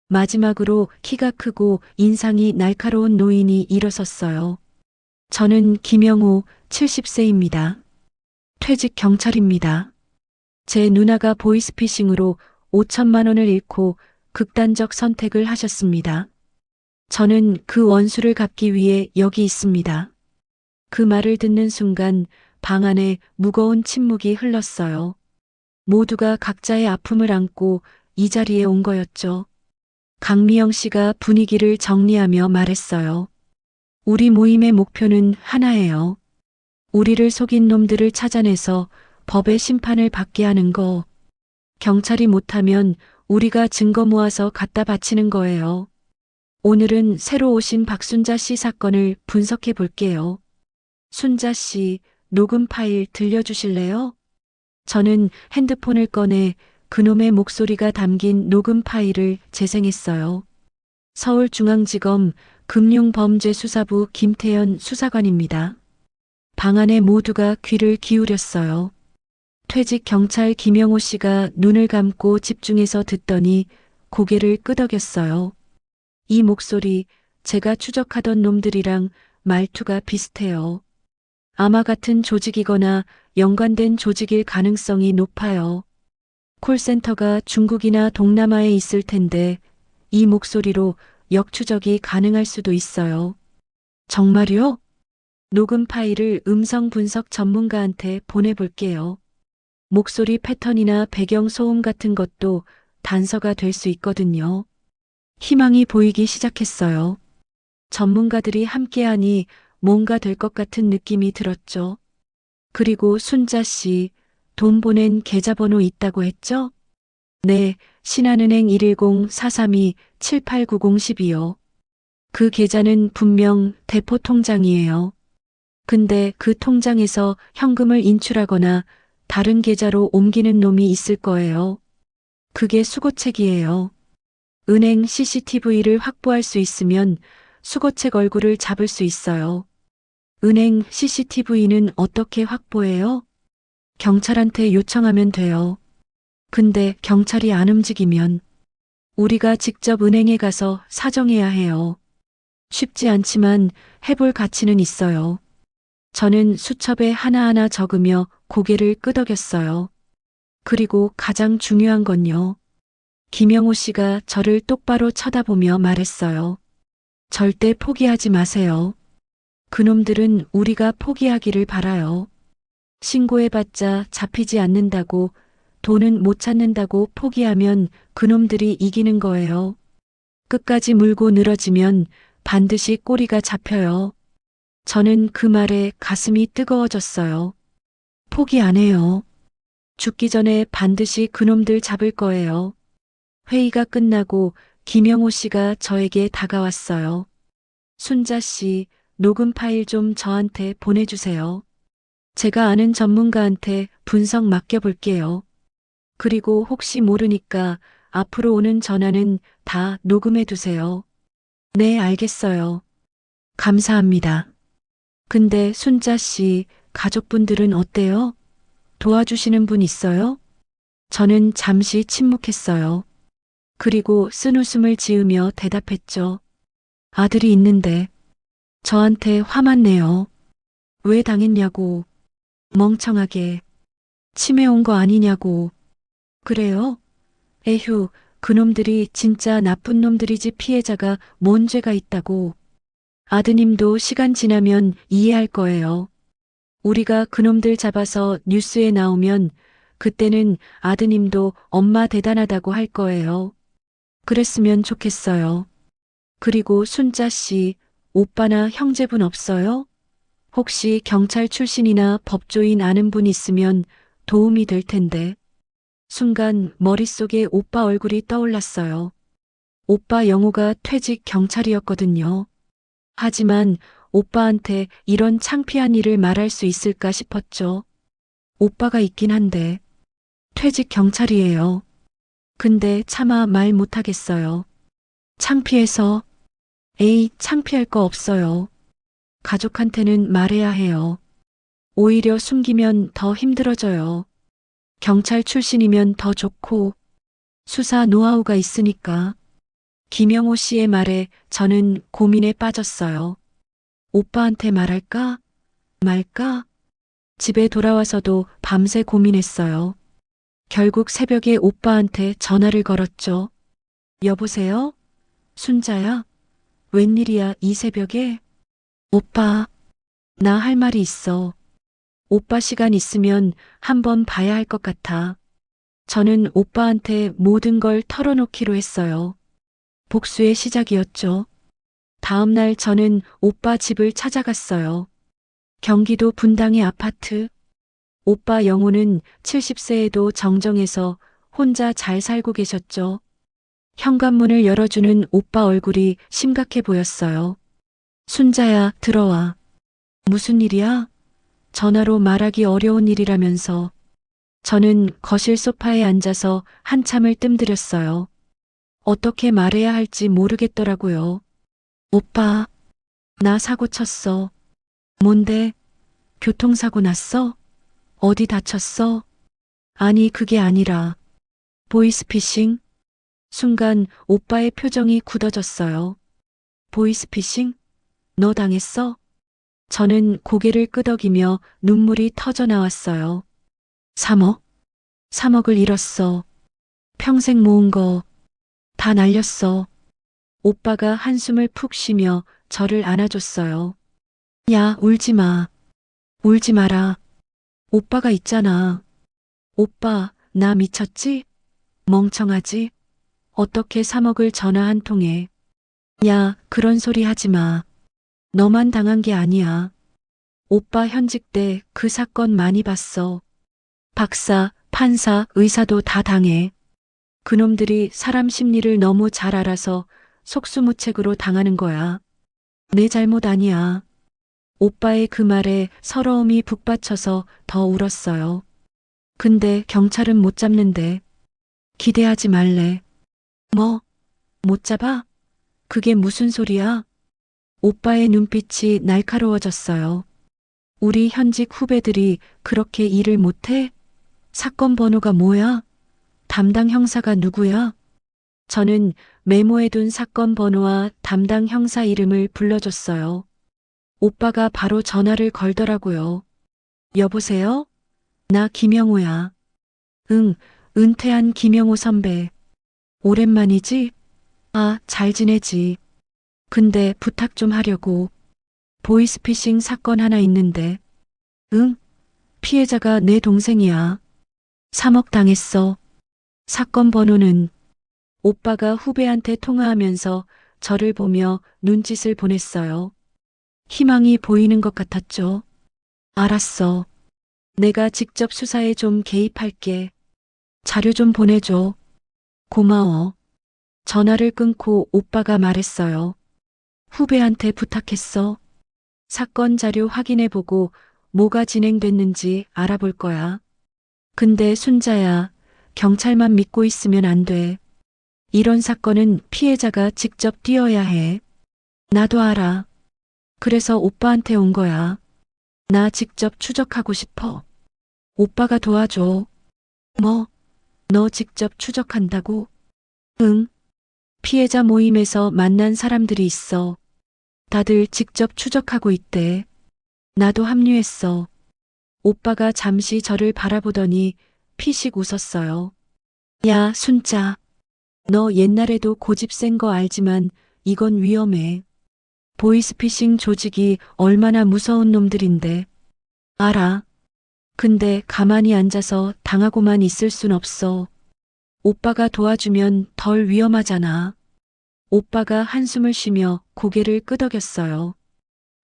마지막으로 키가 크고 인상이 날카로운 노인이 일어섰어요. 저는 김영호 70세입니다. 퇴직 경찰입니다. 제 누나가 보이스피싱으로 5천만 원을 잃고 극단적 선택을 하셨습니다. 저는 그 원수를 갚기 위해 여기 있습니다. 그 말을 듣는 순간 방 안에 무거운 침묵이 흘렀어요. 모두가 각자의 아픔을 안고 이 자리에 온 거였죠. 강미영 씨가 분위기를 정리하며 말했어요. 우리 모임의 목표는 하나예요. 우리를 속인 놈들을 찾아내서 법의 심판을 받게 하는 거. 경찰이 못하면 우리가 증거 모아서 갖다 바치는 거예요. 오늘은 새로 오신 박순자 씨 사건을 분석해 볼게요. 순자 씨, 녹음 파일 들려주실래요? 저는 핸드폰을 꺼내 그놈의 목소리가 담긴 녹음 파일을 재생했어요. 서울중앙지검 금융범죄수사부 김태현 수사관입니다. 방 안에 모두가 귀를 기울였어요. 퇴직 경찰 김영호 씨가 눈을 감고 집중해서 듣더니 고개를 끄덕였어요. 이 목소리, 제가 추적하던 놈들이랑 말투가 비슷해요. 아마 같은 조직이거나 연관된 조직일 가능성이 높아요. 콜센터가 중국이나 동남아에 있을 텐데 이 목소리로 역추적이 가능할 수도 있어요. 정말요? 녹음 파일을 음성 분석 전문가한테 보내볼게요. 목소리 패턴이나 배경 소음 같은 것도 단서가 될 수 있거든요. 희망이 보이기 시작했어요. 전문가들이 함께하니 뭔가 될 것 같은 느낌이 들었죠. 그리고 순자 씨, 돈 보낸 계좌번호 있다고 했죠? 네, 신한은행 110-432-789012요. 그 계좌는 분명 대포 통장이에요. 근데 그 통장에서 현금을 인출하거나 다른 계좌로 옮기는 놈이 있을 거예요. 그게 수거책이에요. 은행 CCTV를 확보할 수 있으면 수거책 얼굴을 잡을 수 있어요. 은행 CCTV는 어떻게 확보해요? 경찰한테 요청하면 돼요. 근데 경찰이 안 움직이면 우리가 직접 은행에 가서 사정해야 해요. 쉽지 않지만 해볼 가치는 있어요. 저는 수첩에 하나하나 적으며 고개를 끄덕였어요. 그리고 가장 중요한 건요. 김영호 씨가 저를 똑바로 쳐다보며 말했어요. 절대 포기하지 마세요. 그놈들은 우리가 포기하기를 바라요. 신고해봤자 잡히지 않는다고, 돈은 못 찾는다고 포기하면 그놈들이 이기는 거예요. 끝까지 물고 늘어지면 반드시 꼬리가 잡혀요. 저는 그 말에 가슴이 뜨거워졌어요. 포기 안 해요. 죽기 전에 반드시 그놈들 잡을 거예요. 회의가 끝나고 김영호 씨가 저에게 다가왔어요. 순자 씨, 녹음 파일 좀 저한테 보내주세요. 제가 아는 전문가한테 분석 맡겨볼게요. 그리고 혹시 모르니까 앞으로 오는 전화는 다 녹음해 두세요. 네, 알겠어요. 감사합니다. 근데 순자 씨, 가족분들은 어때요? 도와주시는 분 있어요? 저는 잠시 침묵했어요. 그리고 쓴웃음을 지으며 대답했죠. 아들이 있는데 저한테 화만 내요. 왜 당했냐고. 멍청하게. 치매 온 거 아니냐고. 그래요? 에휴, 그놈들이 진짜 나쁜 놈들이지 피해자가 뭔 죄가 있다고. 아드님도 시간 지나면 이해할 거예요. 우리가 그놈들 잡아서 뉴스에 나오면 그때는 아드님도 엄마 대단하다고 할 거예요. 그랬으면 좋겠어요. 그리고 순자 씨, 오빠나 형제분 없어요? 혹시 경찰 출신이나 법조인 아는 분 있으면 도움이 될 텐데. 순간 머릿속에 오빠 얼굴이 떠올랐어요. 오빠 영호가 퇴직 경찰이었거든요. 하지만 오빠한테 이런 창피한 일을 말할 수 있을까 싶었죠. 오빠가 있긴 한데 퇴직 경찰이에요. 근데 차마 말 못하겠어요. 창피해서. 에이, 창피할 거 없어요. 가족한테는 말해야 해요. 오히려 숨기면 더 힘들어져요. 경찰 출신이면 더 좋고 수사 노하우가 있으니까. 김영호 씨의 말에 저는 고민에 빠졌어요. 오빠한테 말할까? 말까? 집에 돌아와서도 밤새 고민했어요. 결국 새벽에 오빠한테 전화를 걸었죠. 여보세요? 순자야? 웬일이야 이 새벽에? 오빠, 나 할 말이 있어. 오빠 시간 있으면 한번 봐야 할 것 같아. 저는 오빠한테 모든 걸 털어놓기로 했어요. 복수의 시작이었죠. 다음 날 저는 오빠 집을 찾아갔어요. 경기도 분당의 아파트. 오빠 영호는 70세에도 정정해서 혼자 잘 살고 계셨죠. 현관문을 열어주는 오빠 얼굴이 심각해 보였어요. 순자야, 들어와. 무슨 일이야? 전화로 말하기 어려운 일이라면서. 저는 거실 소파에 앉아서 한참을 뜸들였어요. 어떻게 말해야 할지 모르겠더라고요. 오빠, 나 사고 쳤어. 뭔데? 교통사고 났어? 어디 다쳤어? 아니, 그게 아니라. 보이스피싱? 순간 오빠의 표정이 굳어졌어요. 보이스피싱? 너 당했어? 저는 고개를 끄덕이며 눈물이 터져 나왔어요. 3억? 3억을 잃었어. 평생 모은 거 다 날렸어. 오빠가 한숨을 푹 쉬며 저를 안아줬어요. 야, 울지 마. 울지 마라. 오빠가 있잖아. 오빠, 나 미쳤지? 멍청하지? 어떻게 3억을 전화 한 통에. 야, 그런 소리 하지 마. 너만 당한 게 아니야. 오빠 현직 때 그 사건 많이 봤어. 박사, 판사, 의사도 다 당해. 그놈들이 사람 심리를 너무 잘 알아서 속수무책으로 당하는 거야. 내 잘못 아니야. 오빠의 그 말에 서러움이 북받쳐서 더 울었어요. 근데 경찰은 못 잡는데. 기대하지 말래. 뭐? 못 잡아? 그게 무슨 소리야? 오빠의 눈빛이 날카로워졌어요. 우리 현직 후배들이 그렇게 일을 못해? 사건 번호가 뭐야? 담당 형사가 누구야? 저는 메모해둔 사건 번호와 담당 형사 이름을 불러줬어요. 오빠가 바로 전화를 걸더라고요. 여보세요? 나 김영호야. 응, 은퇴한 김영호 선배. 오랜만이지? 아, 잘 지내지. 근데 부탁 좀 하려고. 보이스피싱 사건 하나 있는데. 응? 피해자가 내 동생이야. 3억 당했어. 사건 번호는. 오빠가 후배한테 통화하면서 저를 보며 눈짓을 보냈어요. 희망이 보이는 것 같았죠. 알았어. 내가 직접 수사에 좀 개입할게. 자료 좀 보내줘. 고마워. 전화를 끊고 오빠가 말했어요. 후배한테 부탁했어. 사건 자료 확인해보고 뭐가 진행됐는지 알아볼 거야. 근데 순자야, 경찰만 믿고 있으면 안 돼. 이런 사건은 피해자가 직접 뛰어야 해. 나도 알아. 그래서 오빠한테 온 거야. 나 직접 추적하고 싶어. 오빠가 도와줘. 뭐? 너 직접 추적한다고? 응. 피해자 모임에서 만난 사람들이 있어. 다들 직접 추적하고 있대. 나도 합류했어. 오빠가 잠시 저를 바라보더니 피식 웃었어요. 야, 순자. 너 옛날에도 고집 센 거 알지만 이건 위험해. 보이스피싱 조직이 얼마나 무서운 놈들인데. 알아. 근데 가만히 앉아서 당하고만 있을 순 없어. 오빠가 도와주면 덜 위험하잖아. 오빠가 한숨을 쉬며 고개를 끄덕였어요.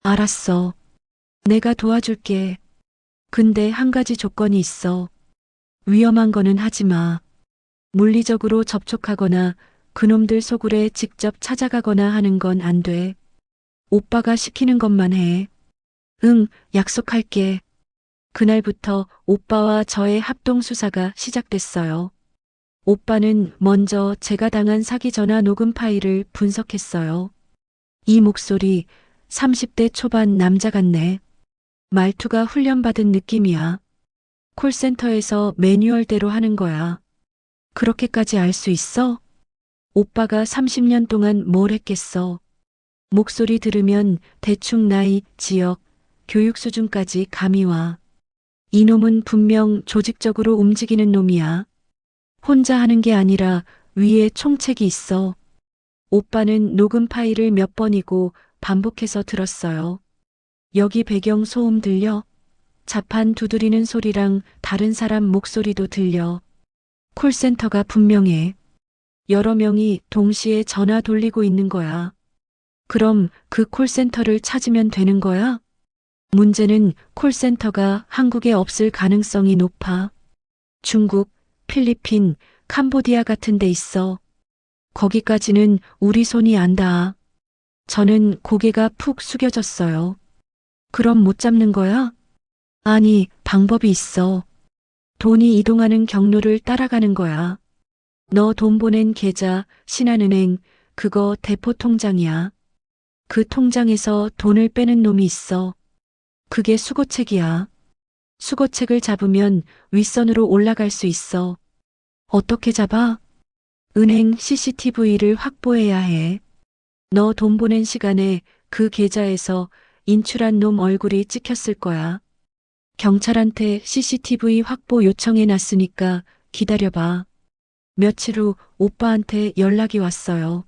알았어. 내가 도와줄게. 근데 한 가지 조건이 있어. 위험한 거는 하지 마. 물리적으로 접촉하거나 그놈들 소굴에 직접 찾아가거나 하는 건 안 돼. 오빠가 시키는 것만 해. 응, 약속할게. 그날부터 오빠와 저의 합동수사가 시작됐어요. 오빠는 먼저 제가 당한 사기 전화 녹음 파일을 분석했어요. 이 목소리 30대 초반 남자 같네. 말투가 훈련받은 느낌이야. 콜센터에서 매뉴얼대로 하는 거야. 그렇게까지 알 수 있어? 오빠가 30년 동안 뭘 했겠어. 목소리 들으면 대충 나이, 지역, 교육 수준까지 감이 와. 이놈은 분명 조직적으로 움직이는 놈이야. 혼자 하는 게 아니라 위에 총책이 있어. 오빠는 녹음 파일을 몇 번이고 반복해서 들었어요. 여기 배경 소음 들려? 자판 두드리는 소리랑 다른 사람 목소리도 들려. 콜센터가 분명해. 여러 명이 동시에 전화 돌리고 있는 거야. 그럼 그 콜센터를 찾으면 되는 거야? 문제는 콜센터가 한국에 없을 가능성이 높아. 중국, 필리핀, 캄보디아 같은 데 있어. 거기까지는 우리 손이 안 닿아. 저는 고개가 푹 숙여졌어요. 그럼 못 잡는 거야? 아니, 방법이 있어. 돈이 이동하는 경로를 따라가는 거야. 너 돈 보낸 계좌, 신한은행, 그거 대포 통장이야. 그 통장에서 돈을 빼는 놈이 있어. 그게 수거책이야. 수거책을 잡으면 윗선으로 올라갈 수 있어. 어떻게 잡아? 은행 CCTV를 확보해야 해. 너 돈 보낸 시간에 그 계좌에서 인출한 놈 얼굴이 찍혔을 거야. 경찰한테 CCTV 확보 요청해 놨으니까 기다려봐. 며칠 후 오빠한테 연락이 왔어요.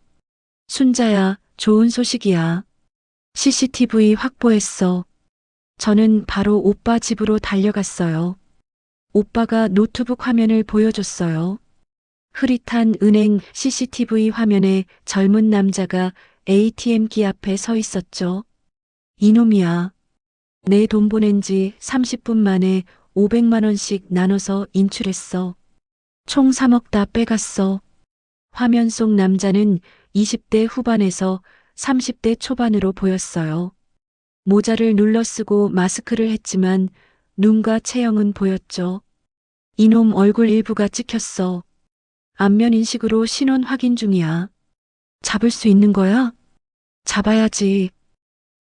순자야, 좋은 소식이야. CCTV 확보했어. 저는 바로 오빠 집으로 달려갔어요. 오빠가 노트북 화면을 보여줬어요. 흐릿한 은행 CCTV 화면에 젊은 남자가 ATM기 앞에 서 있었죠. 이놈이야. 내 돈 보낸 지 30분 만에 500만 원씩 나눠서 인출했어. 총 3억 다 빼갔어. 화면 속 남자는 20대 후반에서 30대 초반으로 보였어요. 모자를 눌러 쓰고 마스크를 했지만 눈과 체형은 보였죠. 이놈 얼굴 일부가 찍혔어. 안면 인식으로 신원 확인 중이야. 잡을 수 있는 거야? 잡아야지.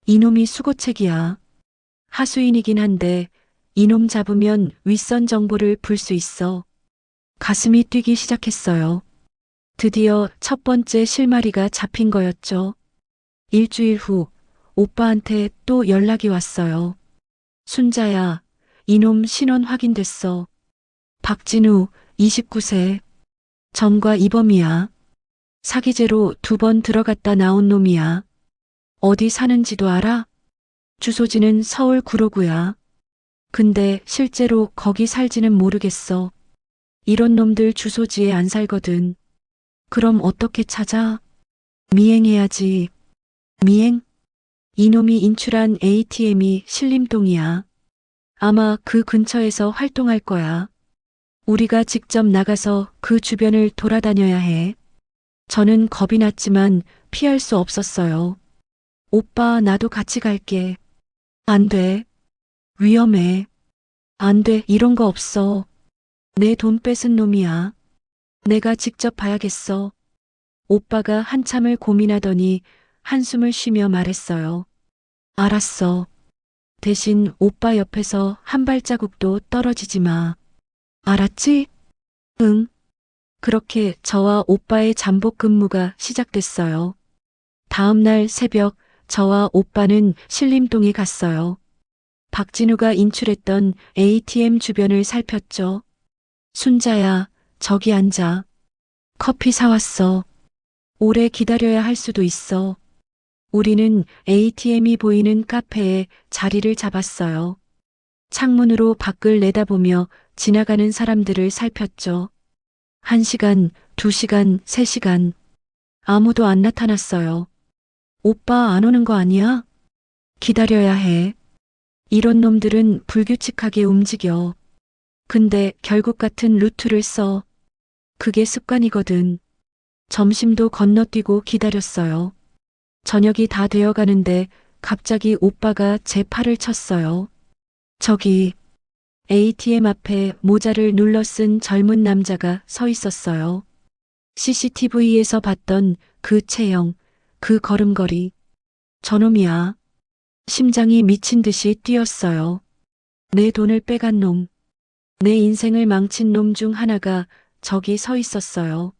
이놈이 수거책이야. 하수인이긴 한데 이놈 잡으면 윗선 정보를 불 수 있어. 가슴이 뛰기 시작했어요. 드디어 첫 번째 실마리가 잡힌 거였죠. 일주일 후 오빠한테 또 연락이 왔어요. 순자야, 이놈 신원 확인됐어. 박진우, 29세. 전과 이범이야. 사기죄로 2번 들어갔다 나온 놈이야. 어디 사는지도 알아? 주소지는 서울 구로구야. 근데 실제로 거기 살지는 모르겠어. 이런 놈들 주소지에 안 살거든. 그럼 어떻게 찾아? 미행해야지. 미행? 이놈이 인출한 ATM이 신림동이야. 아마 그 근처에서 활동할 거야. 우리가 직접 나가서 그 주변을 돌아다녀야 해. 저는 겁이 났지만 피할 수 없었어요. 오빠, 나도 같이 갈게. 안 돼. 위험해. 안 돼, 이런 거 없어. 내 돈 뺏은 놈이야. 내가 직접 봐야겠어. 오빠가 한참을 고민하더니 한숨을 쉬며 말했어요. 알았어. 대신 오빠 옆에서 한 발자국도 떨어지지 마. 알았지? 응. 그렇게 저와 오빠의 잠복 근무가 시작됐어요. 다음 날 새벽 저와 오빠는 신림동에 갔어요. 박진우가 인출했던 ATM 주변을 살폈죠. 순자야, 저기 앉아. 커피 사왔어. 오래 기다려야 할 수도 있어. 우리는 ATM이 보이는 카페에 자리를 잡았어요. 창문으로 밖을 내다보며 지나가는 사람들을 살폈죠. 1시간, 2시간, 3시간. 아무도 안 나타났어요. 오빠 안 오는 거 아니야? 기다려야 해. 이런 놈들은 불규칙하게 움직여. 근데 결국 같은 루트를 써. 그게 습관이거든. 점심도 건너뛰고 기다렸어요. 저녁이 다 되어 가는데 갑자기 오빠가 제 팔을 쳤어요. 저기, ATM 앞에 모자를 눌러 쓴 젊은 남자가 서 있었어요. CCTV에서 봤던 그 체형, 그 걸음걸이. 저놈이야. 심장이 미친 듯이 뛰었어요. 내 돈을 빼간 놈. 내 인생을 망친 놈 중 하나가 저기 서 있었어요.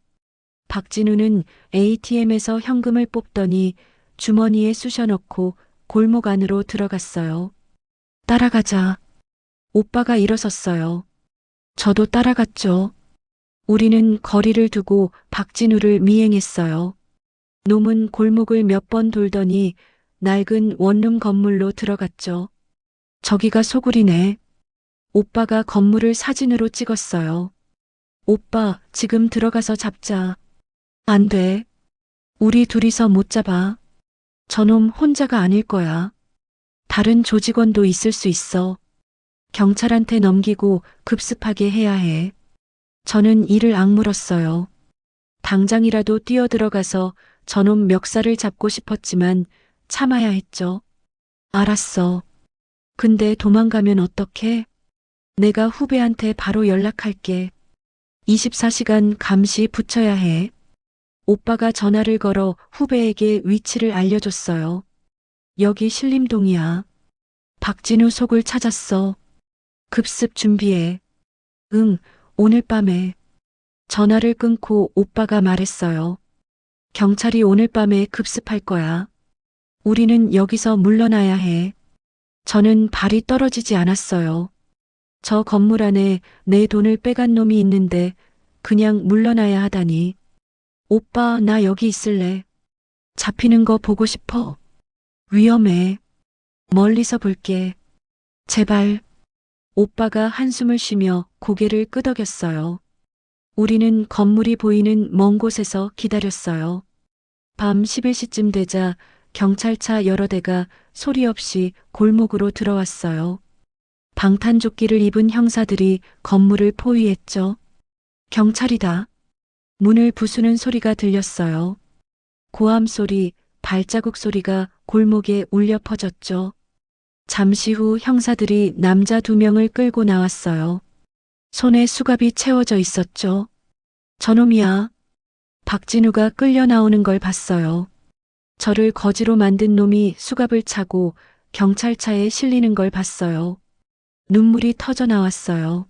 박진우는 ATM에서 현금을 뽑더니 주머니에 쑤셔넣고 골목 안으로 들어갔어요. 따라가자. 오빠가 일어섰어요. 저도 따라갔죠. 우리는 거리를 두고 박진우를 미행했어요. 놈은 골목을 몇 번 돌더니 낡은 원룸 건물로 들어갔죠. 저기가 소굴이네. 오빠가 건물을 사진으로 찍었어요. 오빠, 지금 들어가서 잡자. 안 돼. 우리 둘이서 못 잡아. 저놈 혼자가 아닐 거야. 다른 조직원도 있을 수 있어. 경찰한테 넘기고 급습하게 해야 해. 저는 이를 악물었어요. 당장이라도 뛰어들어가서 저놈 멱살을 잡고 싶었지만 참아야 했죠. 알았어. 근데 도망가면 어떡해? 내가 후배한테 바로 연락할게. 24시간 감시 붙여야 해. 오빠가 전화를 걸어 후배에게 위치를 알려줬어요. 여기 신림동이야. 박진우 속을 찾았어. 급습 준비해. 응, 오늘 밤에. 전화를 끊고 오빠가 말했어요. 경찰이 오늘 밤에 급습할 거야. 우리는 여기서 물러나야 해. 저는 발이 떨어지지 않았어요. 저 건물 안에 내 돈을 빼간 놈이 있는데 그냥 물러나야 하다니. 오빠, 나 여기 있을래. 잡히는 거 보고 싶어. 위험해. 멀리서 볼게. 제발. 오빠가 한숨을 쉬며 고개를 끄덕였어요. 우리는 건물이 보이는 먼 곳에서 기다렸어요. 밤 11시쯤 되자 경찰차 여러 대가 소리 없이 골목으로 들어왔어요. 방탄조끼를 입은 형사들이 건물을 포위했죠. 경찰이다. 문을 부수는 소리가 들렸어요. 고함 소리, 발자국 소리가 골목에 울려 퍼졌죠. 잠시 후 형사들이 남자 2명을 끌고 나왔어요. 손에 수갑이 채워져 있었죠. 저놈이야. 박진우가 끌려 나오는 걸 봤어요. 저를 거지로 만든 놈이 수갑을 차고 경찰차에 실리는 걸 봤어요. 눈물이 터져 나왔어요.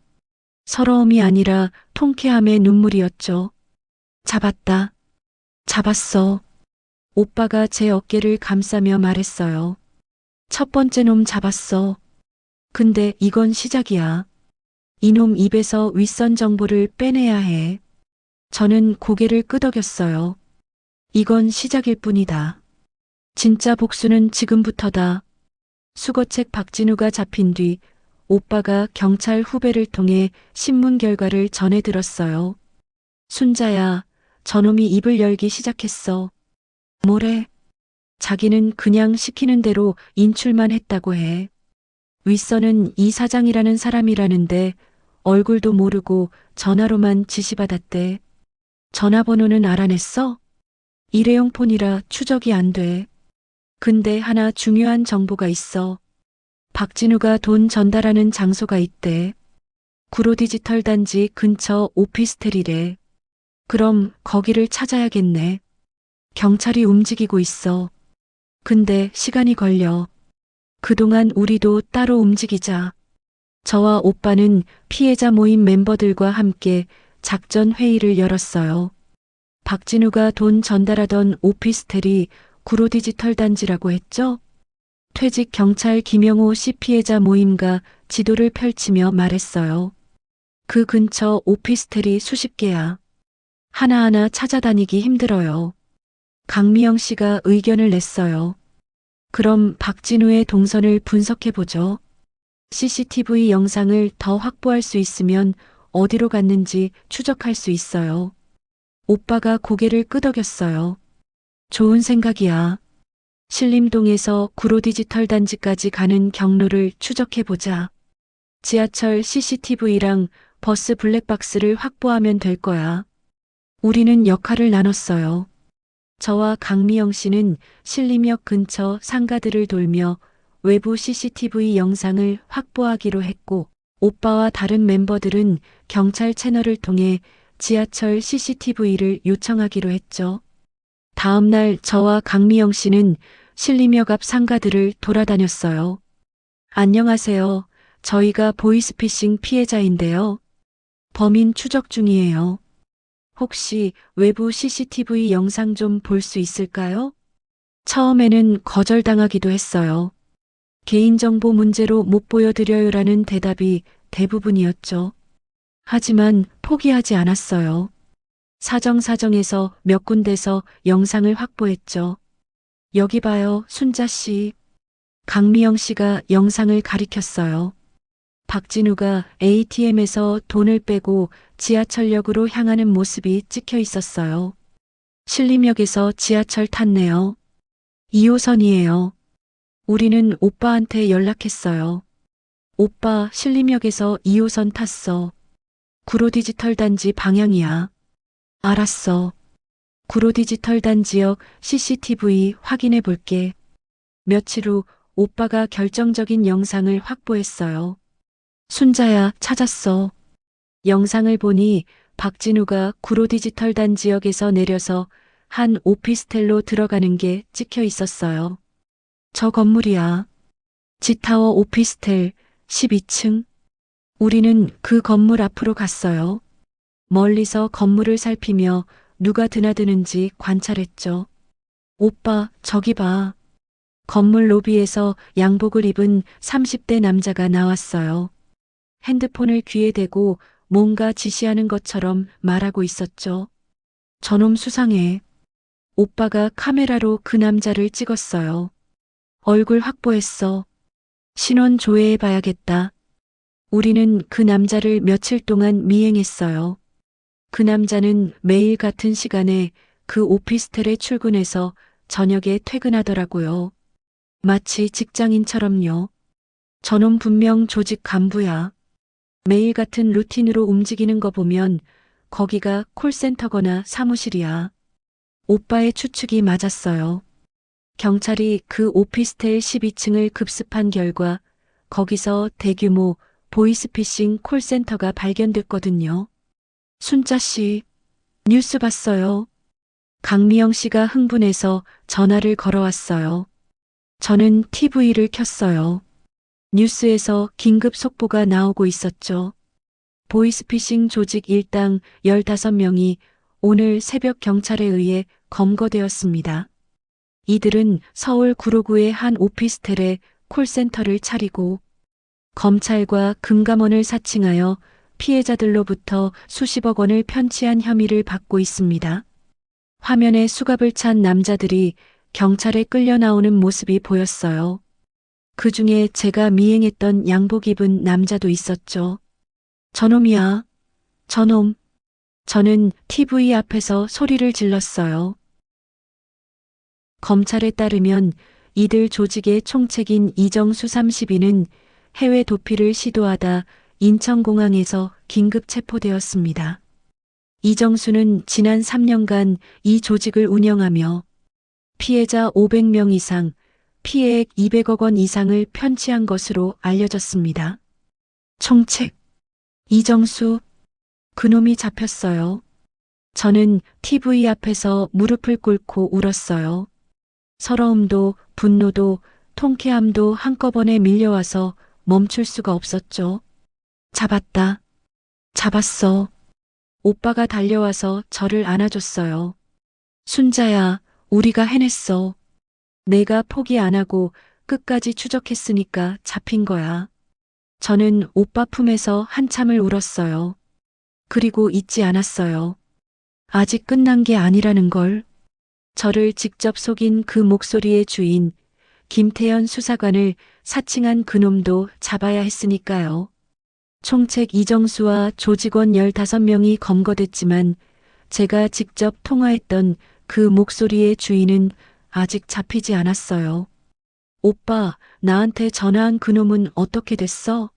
서러움이 아니라 통쾌함의 눈물이었죠. 잡았다. 잡았어. 오빠가 제 어깨를 감싸며 말했어요. 첫 번째 놈 잡았어. 근데 이건 시작이야. 이놈 입에서 윗선 정보를 빼내야 해. 저는 고개를 끄덕였어요. 이건 시작일 뿐이다. 진짜 복수는 지금부터다. 수거책 박진우가 잡힌 뒤 오빠가 경찰 후배를 통해 신문 결과를 전해 들었어요. 순자야, 저놈이 입을 열기 시작했어. 뭐래? 자기는 그냥 시키는 대로 인출만 했다고 해. 윗선은 이 사장이라는 사람이라는데 얼굴도 모르고 전화로만 지시받았대. 전화번호는 알아냈어? 일회용 폰이라 추적이 안 돼. 근데 하나 중요한 정보가 있어. 박진우가 돈 전달하는 장소가 있대. 구로디지털 단지 근처 오피스텔이래. 그럼 거기를 찾아야겠네. 경찰이 움직이고 있어. 근데 시간이 걸려. 그동안 우리도 따로 움직이자. 저와 오빠는 피해자 모임 멤버들과 함께 작전 회의를 열었어요. 박진우가 돈 전달하던 오피스텔이 구로디지털 단지라고 했죠? 퇴직 경찰 김영호 씨 피해자 모임과 지도를 펼치며 말했어요. 그 근처 오피스텔이 수십 개야. 하나하나 찾아다니기 힘들어요. 강미영 씨가 의견을 냈어요. 그럼 박진우의 동선을 분석해보죠. CCTV 영상을 더 확보할 수 있으면 어디로 갔는지 추적할 수 있어요. 오빠가 고개를 끄덕였어요. 좋은 생각이야. 신림동에서 구로디지털 단지까지 가는 경로를 추적해보자. 지하철 CCTV랑 버스 블랙박스를 확보하면 될 거야. 우리는 역할을 나눴어요. 저와 강미영 씨는 신림역 근처 상가들을 돌며 외부 CCTV 영상을 확보하기로 했고, 오빠와 다른 멤버들은 경찰 채널을 통해 지하철 CCTV를 요청하기로 했죠. 다음 날 저와 강미영 씨는 신림역 앞 상가들을 돌아다녔어요. 안녕하세요. 저희가 보이스피싱 피해자인데요. 범인 추적 중이에요. 혹시 외부 CCTV 영상 좀 볼 수 있을까요? 처음에는 거절당하기도 했어요. 개인정보 문제로 못 보여드려요라는 대답이 대부분이었죠. 하지만 포기하지 않았어요. 사정사정해서 몇 군데서 영상을 확보했죠. 여기 봐요, 순자 씨. 강미영 씨가 영상을 가리켰어요. 박진우가 ATM에서 돈을 빼고 지하철역으로 향하는 모습이 찍혀 있었어요. 신림역에서 지하철 탔네요. 2호선이에요. 우리는 오빠한테 연락했어요. 오빠 신림역에서 2호선 탔어. 구로디지털 단지 방향이야. 알았어. 구로디지털 단지역 CCTV 확인해 볼게. 며칠 후 오빠가 결정적인 영상을 확보했어요. 순자야, 찾았어. 영상을 보니 박진우가 구로디지털 단지역에서 내려서 한 오피스텔로 들어가는 게 찍혀 있었어요. 저 건물이야. 지타워 오피스텔 12층. 우리는 그 건물 앞으로 갔어요. 멀리서 건물을 살피며 누가 드나드는지 관찰했죠. 오빠, 저기 봐. 건물 로비에서 양복을 입은 30대 남자가 나왔어요. 핸드폰을 귀에 대고 뭔가 지시하는 것처럼 말하고 있었죠. 저놈 수상해. 오빠가 카메라로 그 남자를 찍었어요. 얼굴 확보했어. 신원 조회해 봐야겠다. 우리는 그 남자를 며칠 동안 미행했어요. 그 남자는 매일 같은 시간에 그 오피스텔에 출근해서 저녁에 퇴근하더라고요. 마치 직장인처럼요. 저놈 분명 조직 간부야. 매일 같은 루틴으로 움직이는 거 보면 거기가 콜센터거나 사무실이야. 오빠의 추측이 맞았어요. 경찰이 그 오피스텔 12층을 급습한 결과 거기서 대규모 보이스피싱 콜센터가 발견됐거든요. 순자 씨, 뉴스 봤어요. 강미영 씨가 흥분해서 전화를 걸어왔어요. 저는 TV를 켰어요. 뉴스에서 긴급 속보가 나오고 있었죠. 보이스피싱 조직 일당 15명이 오늘 새벽 경찰에 의해 검거되었습니다. 이들은 서울 구로구의 한 오피스텔에 콜센터를 차리고 검찰과 금감원을 사칭하여 피해자들로부터 수십억 원을 편취한 혐의를 받고 있습니다. 화면에 수갑을 찬 남자들이 경찰에 끌려 나오는 모습이 보였어요. 그 중에 제가 미행했던 양복 입은 남자도 있었죠. 저놈이야. 저놈. 저는 TV 앞에서 소리를 질렀어요. 검찰에 따르면 이들 조직의 총책인 이정수 32는 해외 도피를 시도하다 인천공항에서 긴급 체포되었습니다. 이정수는 지난 3년간 이 조직을 운영하며 피해자 500명 이상, 피해액 200억 원 이상을 편취한 것으로 알려졌습니다. 총책, 이정수, 그놈이 잡혔어요. 저는 TV 앞에서 무릎을 꿇고 울었어요. 서러움도 분노도 통쾌함도 한꺼번에 밀려와서 멈출 수가 없었죠. 잡았다. 잡았어. 오빠가 달려와서 저를 안아줬어요. 순자야, 우리가 해냈어. 내가 포기 안 하고 끝까지 추적했으니까 잡힌 거야. 저는 오빠 품에서 한참을 울었어요. 그리고 잊지 않았어요. 아직 끝난 게 아니라는 걸. 저를 직접 속인 그 목소리의 주인, 김태현 수사관을 사칭한 그놈도 잡아야 했으니까요. 총책 이정수와 조직원 15명이 검거됐지만 제가 직접 통화했던 그 목소리의 주인은 아직 잡히지 않았어요. 오빠, 나한테 전화한 그놈은 어떻게 됐어?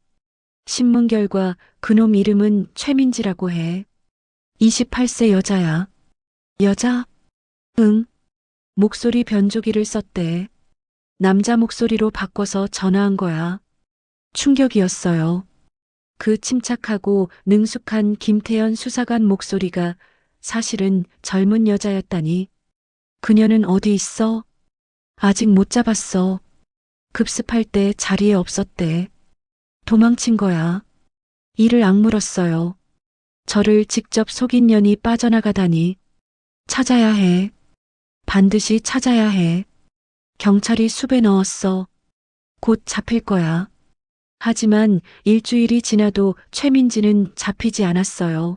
신문 결과 그놈 이름은 최민지라고 해. 28세 여자야. 여자? 응. 목소리 변조기를 썼대. 남자 목소리로 바꿔서 전화한 거야. 충격이었어요. 그 침착하고 능숙한 김태현 수사관 목소리가 사실은 젊은 여자였다니. 그녀는 어디 있어? 아직 못 잡았어. 급습할 때 자리에 없었대. 도망친 거야. 이를 악물었어요. 저를 직접 속인 년이 빠져나가다니. 찾아야 해. 반드시 찾아야 해. 경찰이 숲에 넣었어. 곧 잡힐 거야. 하지만 일주일이 지나도 최민지는 잡히지 않았어요.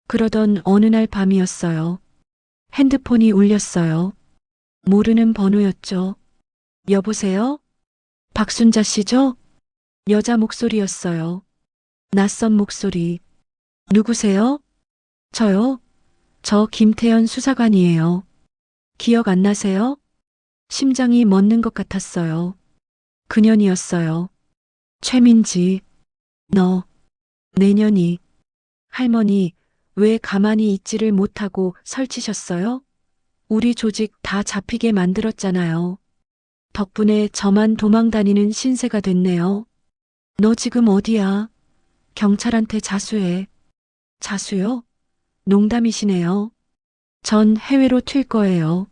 그러던 어느 날 밤이었어요. 핸드폰이 울렸어요. 모르는 번호였죠. 여보세요? 박순자 씨죠? 여자 목소리였어요. 낯선 목소리. 누구세요? 저요? 저 김태현 수사관이에요. 기억 안 나세요? 심장이 멎는 것 같았어요. 그년이었어요. 최민지. 너. 내년이. 할머니, 왜 가만히 있지를 못하고 설치셨어요? 우리 조직 다 잡히게 만들었잖아요. 덕분에 저만 도망 다니는 신세가 됐네요. 너 지금 어디야? 경찰한테 자수해. 자수요? 농담이시네요. 전 해외로 튈 거예요.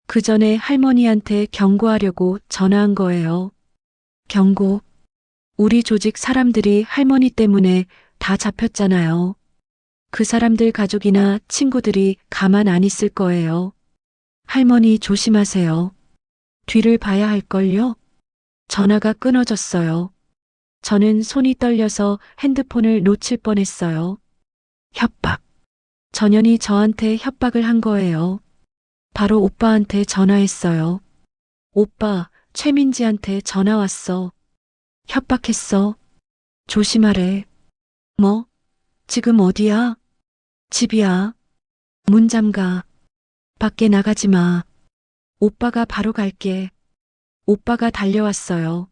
그 전에 할머니한테 경고하려고 전화한 거예요. 경고. 우리 조직 사람들이 할머니 때문에 다 잡혔잖아요. 그 사람들 가족이나 친구들이 가만 안 있을 거예요. 할머니 조심하세요. 뒤를 봐야 할걸요? 전화가 끊어졌어요. 저는 손이 떨려서 핸드폰을 놓칠 뻔했어요. 협박. 전현이 저한테 협박을 한 거예요. 바로 오빠한테 전화했어요. 오빠, 최민지한테 전화 왔어. 협박했어. 조심하래. 뭐? 지금 어디야? 집이야. 문 잠가. 밖에 나가지 마. 오빠가 바로 갈게. 오빠가 달려왔어요.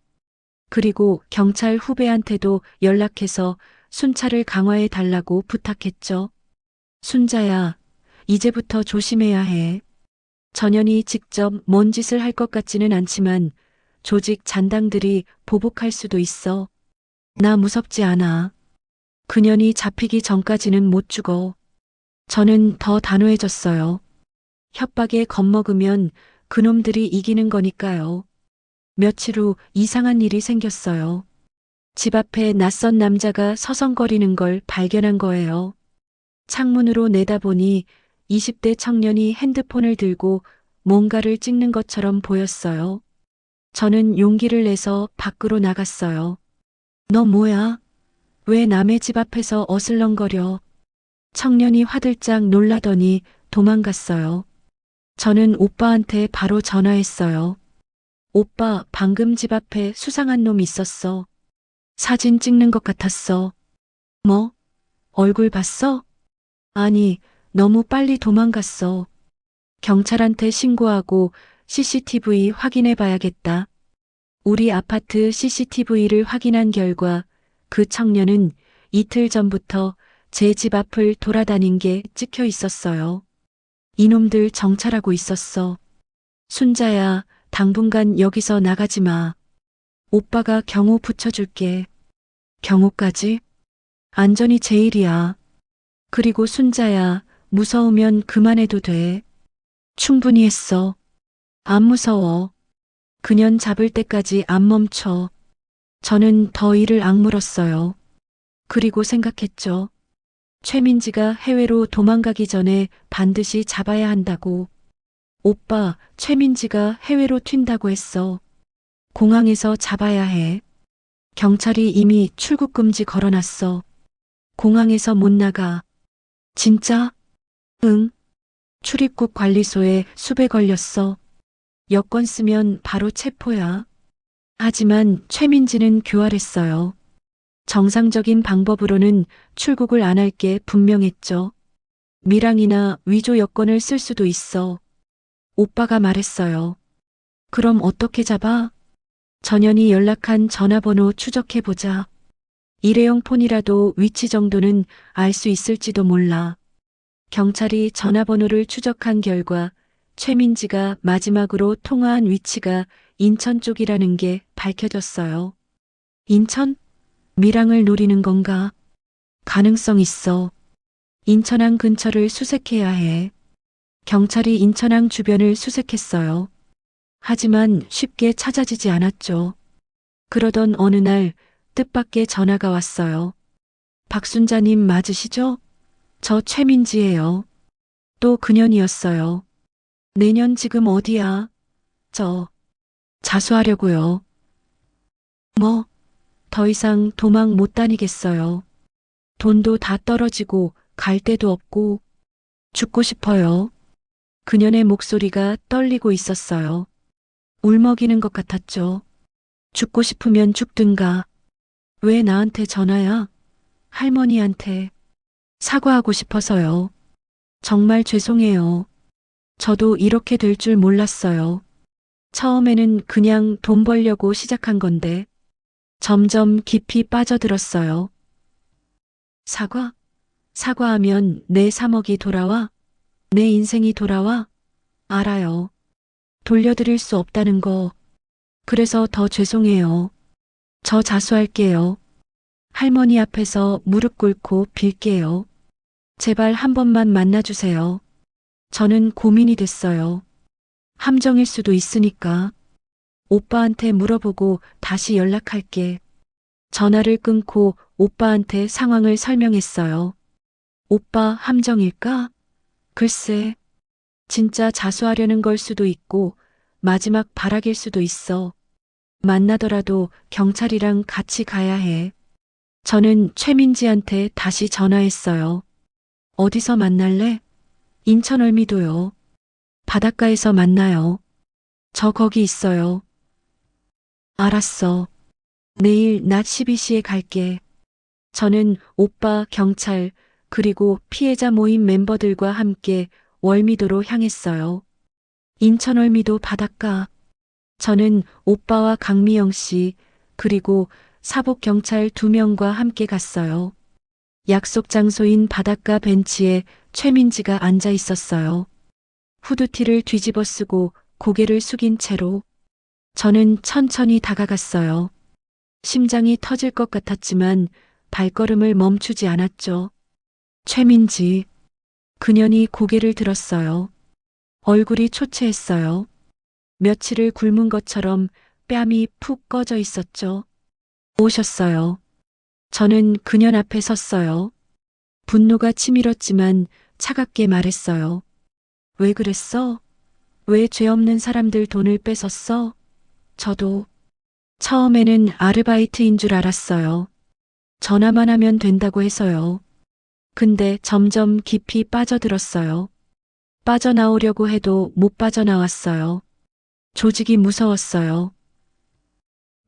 그리고 경찰 후배한테도 연락해서 순찰을 강화해 달라고 부탁했죠. 순자야, 이제부터 조심해야 해. 전현이 직접 뭔 짓을 할 것 같지는 않지만 조직 잔당들이 보복할 수도 있어. 나 무섭지 않아. 그년이 잡히기 전까지는 못 죽어. 저는 더 단호해졌어요. 협박에 겁먹으면 그놈들이 이기는 거니까요. 며칠 후 이상한 일이 생겼어요. 집 앞에 낯선 남자가 서성거리는 걸 발견한 거예요. 창문으로 내다보니 20대 청년이 핸드폰을 들고 뭔가를 찍는 것처럼 보였어요. 저는 용기를 내서 밖으로 나갔어요. 너 뭐야? 왜 남의 집 앞에서 어슬렁거려? 청년이 화들짝 놀라더니 도망갔어요. 저는 오빠한테 바로 전화했어요. 오빠, 방금 집 앞에 수상한 놈 있었어. 사진 찍는 것 같았어. 뭐? 얼굴 봤어? 아니, 너무 빨리 도망갔어. 경찰한테 신고하고 CCTV 확인해 봐야겠다. 우리 아파트 CCTV를 확인한 결과 그 청년은 이틀 전부터 제 집 앞을 돌아다닌 게 찍혀 있었어요. 이놈들 정찰하고 있었어. 순자야, 당분간 여기서 나가지 마. 오빠가 경호 붙여줄게. 경호까지? 안전이 제일이야. 그리고 순자야, 무서우면 그만해도 돼. 충분히 했어. 안 무서워. 그년 잡을 때까지 안 멈춰. 저는 더 이를 악물었어요. 그리고 생각했죠. 최민지가 해외로 도망가기 전에 반드시 잡아야 한다고. 오빠, 최민지가 해외로 튄다고 했어. 공항에서 잡아야 해. 경찰이 이미 출국 금지 걸어놨어. 공항에서 못 나가. 진짜? 응. 출입국 관리소에 수배 걸렸어. 여권 쓰면 바로 체포야. 하지만 최민지는 교활했어요. 정상적인 방법으로는 출국을 안 할 게 분명했죠. 밀항이나 위조 여권을 쓸 수도 있어. 오빠가 말했어요. 그럼 어떻게 잡아? 전현이 연락한 전화번호 추적해보자. 일회용 폰이라도 위치 정도는 알 수 있을지도 몰라. 경찰이 전화번호를 추적한 결과 최민지가 마지막으로 통화한 위치가 인천 쪽이라는 게 밝혀졌어요. 인천? 밀항을 노리는 건가? 가능성 있어. 인천항 근처를 수색해야 해. 경찰이 인천항 주변을 수색했어요. 하지만 쉽게 찾아지지 않았죠. 그러던 어느 날 뜻밖의 전화가 왔어요. 박순자님 맞으시죠? 저 최민지예요. 또 그년이었어요. 내년 지금 어디야? 저 자수하려고요. 뭐? 더 이상 도망 못 다니겠어요. 돈도 다 떨어지고 갈 데도 없고 죽고 싶어요. 그년의 목소리가 떨리고 있었어요. 울먹이는 것 같았죠. 죽고 싶으면 죽든가. 왜 나한테 전화야? 할머니한테 사과하고 싶어서요. 정말 죄송해요. 저도 이렇게 될 줄 몰랐어요. 처음에는 그냥 돈 벌려고 시작한 건데 점점 깊이 빠져들었어요. 사과? 사과하면 내 3억이 돌아와? 내 인생이 돌아와? 알아요. 돌려드릴 수 없다는 거. 그래서 더 죄송해요. 저 자수할게요. 할머니 앞에서 무릎 꿇고 빌게요. 제발 한 번만 만나주세요. 저는 고민이 됐어요. 함정일 수도 있으니까. 오빠한테 물어보고 다시 연락할게. 전화를 끊고 오빠한테 상황을 설명했어요. 오빠 함정일까? 글쎄, 진짜 자수하려는 걸 수도 있고 마지막 발악일 수도 있어. 만나더라도 경찰이랑 같이 가야 해. 저는 최민지한테 다시 전화했어요. 어디서 만날래? 인천 을미도요. 바닷가에서 만나요. 저 거기 있어요. 알았어. 내일 낮 12시에 갈게. 저는 오빠, 경찰, 그리고 피해자 모임 멤버들과 함께 월미도로 향했어요. 인천 월미도 바닷가. 저는 오빠와 강미영 씨, 그리고 사복 경찰 2명과 함께 갔어요. 약속 장소인 바닷가 벤치에 최민지가 앉아 있었어요. 후드티를 뒤집어 쓰고 고개를 숙인 채로. 저는 천천히 다가갔어요. 심장이 터질 것 같았지만 발걸음을 멈추지 않았죠. 최민지. 그년이 고개를 들었어요. 얼굴이 초췌했어요. 며칠을 굶은 것처럼 뺨이 푹 꺼져 있었죠. 오셨어요. 저는 그년 앞에 섰어요. 분노가 치밀었지만 차갑게 말했어요. 왜 그랬어? 왜 죄 없는 사람들 돈을 뺏었어? 저도 처음에는 아르바이트인 줄 알았어요. 전화만 하면 된다고 해서요. 근데 점점 깊이 빠져들었어요. 빠져나오려고 해도 못 빠져나왔어요. 조직이 무서웠어요.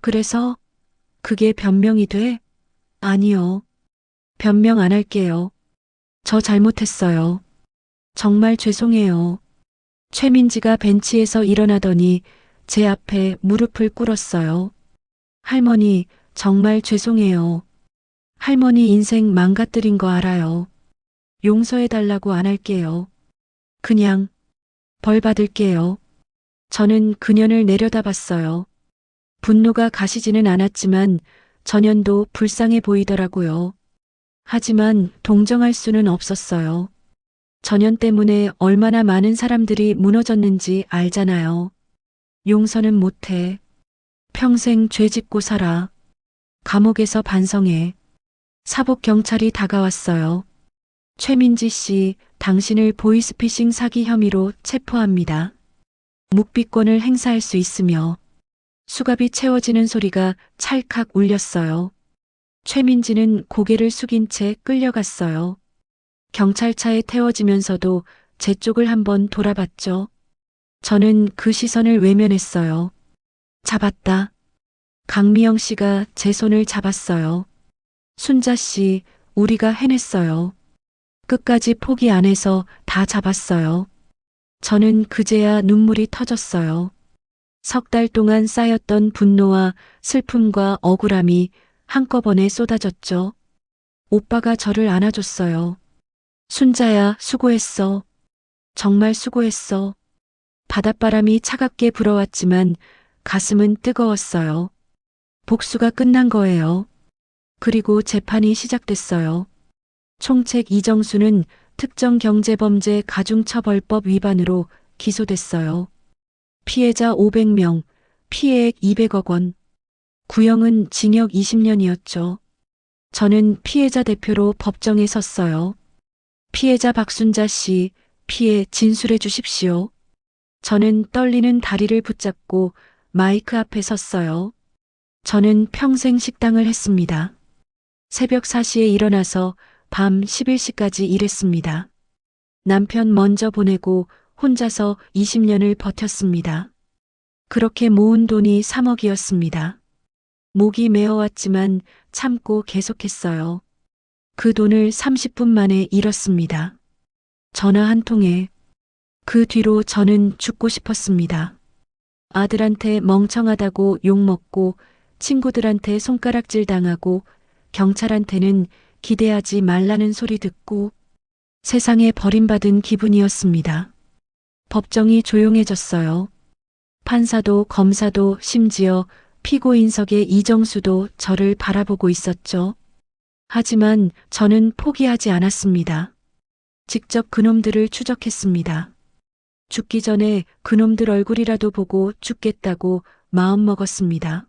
그래서 그게 변명이 돼? 아니요. 변명 안 할게요. 저 잘못했어요. 정말 죄송해요. 최민지가 벤치에서 일어나더니 제 앞에 무릎을 꿇었어요. 할머니, 정말 죄송해요. 할머니 인생 망가뜨린 거 알아요. 용서해달라고 안 할게요. 그냥 벌 받을게요. 저는 그년을 내려다봤어요. 분노가 가시지는 않았지만 전현도 불쌍해 보이더라고요. 하지만 동정할 수는 없었어요. 전현 때문에 얼마나 많은 사람들이 무너졌는지 알잖아요. 용서는 못해. 평생 죄 짓고 살아. 감옥에서 반성해. 사복 경찰이 다가왔어요. 최민지 씨, 당신을 보이스피싱 사기 혐의로 체포합니다. 묵비권을 행사할 수 있으며 수갑이 채워지는 소리가 찰칵 울렸어요. 최민지는 고개를 숙인 채 끌려갔어요. 경찰차에 태워지면서도 제 쪽을 한번 돌아봤죠. 저는 그 시선을 외면했어요. 잡았다. 강미영 씨가 제 손을 잡았어요. 순자 씨, 우리가 해냈어요. 끝까지 포기 안 해서 다 잡았어요. 저는 그제야 눈물이 터졌어요. 3달 동안 쌓였던 분노와 슬픔과 억울함이 한꺼번에 쏟아졌죠. 오빠가 저를 안아줬어요. 순자야, 수고했어. 정말 수고했어. 바닷바람이 차갑게 불어왔지만 가슴은 뜨거웠어요. 복수가 끝난 거예요. 그리고 재판이 시작됐어요. 총책 이정수는 특정경제범죄 가중처벌법 위반으로 기소됐어요. 피해자 500명, 피해액 200억 원. 구형은 징역 20년이었죠. 저는 피해자 대표로 법정에 섰어요. 피해자 박순자 씨, 피해 진술해 주십시오. 저는 떨리는 다리를 붙잡고 마이크 앞에 섰어요. 저는 평생 식당을 했습니다. 새벽 4시에 일어나서 밤 11시까지 일했습니다. 남편 먼저 보내고 혼자서 20년을 버텼습니다. 그렇게 모은 돈이 3억이었습니다. 목이 메어왔지만 참고 계속했어요. 그 돈을 30분 만에 잃었습니다. 전화 한 통에. 그 뒤로 저는 죽고 싶었습니다. 아들한테 멍청하다고 욕먹고 친구들한테 손가락질 당하고 경찰한테는 기대하지 말라는 소리 듣고 세상에 버림받은 기분이었습니다. 법정이 조용해졌어요. 판사도 검사도 심지어 피고인석의 이정수도 저를 바라보고 있었죠. 하지만 저는 포기하지 않았습니다. 직접 그놈들을 추적했습니다. 죽기 전에 그놈들 얼굴이라도 보고 죽겠다고 마음먹었습니다.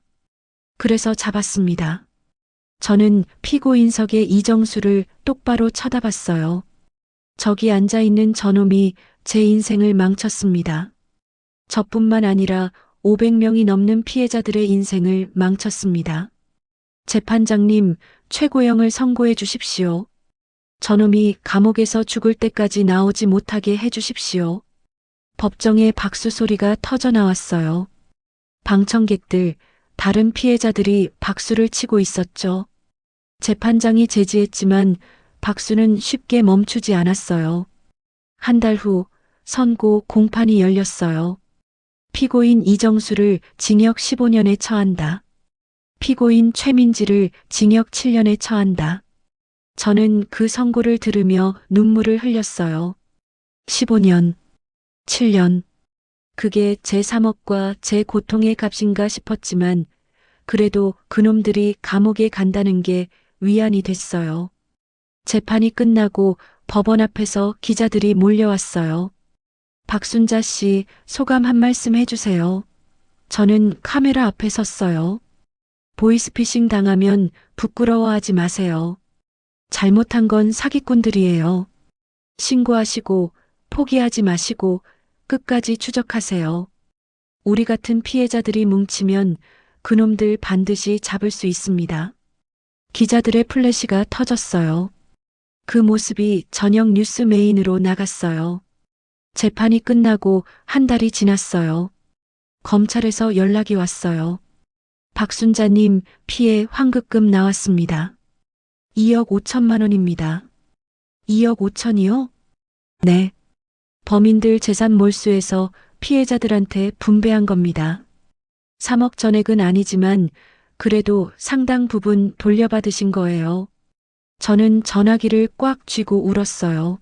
그래서 잡았습니다. 저는 피고인석의 이정수를 똑바로 쳐다봤어요. 저기 앉아있는 저놈이 제 인생을 망쳤습니다. 저뿐만 아니라 500명이 넘는 피해자들의 인생을 망쳤습니다. 재판장님, 최고형을 선고해 주십시오. 저놈이 감옥에서 죽을 때까지 나오지 못하게 해 주십시오. 법정에 박수 소리가 터져 나왔어요. 방청객들, 다른 피해자들이 박수를 치고 있었죠. 재판장이 제지했지만 박수는 쉽게 멈추지 않았어요. 한 달 후 선고 공판이 열렸어요. 피고인 이정수를 징역 15년에 처한다. 피고인 최민지를 징역 7년에 처한다. 저는 그 선고를 들으며 눈물을 흘렸어요. 15년, 7년. 그게 제 사먹과 제 고통의 값인가 싶었지만 그래도 그놈들이 감옥에 간다는 게 위안이 됐어요. 재판이 끝나고 법원 앞에서 기자들이 몰려왔어요. 박순자 씨, 소감 한 말씀 해주세요. 저는 카메라 앞에 섰어요. 보이스피싱 당하면 부끄러워하지 마세요. 잘못한 건 사기꾼들이에요. 신고하시고 포기하지 마시고 끝까지 추적하세요. 우리 같은 피해자들이 뭉치면 그놈들 반드시 잡을 수 있습니다. 기자들의 플래시가 터졌어요. 그 모습이 저녁 뉴스 메인으로 나갔어요. 재판이 끝나고 한 달이 지났어요. 검찰에서 연락이 왔어요. 박순자님, 피해 환급금 나왔습니다. 2억 5천만 원입니다. 2억 5천이요? 네. 범인들 재산 몰수해서 피해자들한테 분배한 겁니다. 3억 전액은 아니지만 그래도 상당 부분 돌려받으신 거예요. 저는 전화기를 꽉 쥐고 울었어요.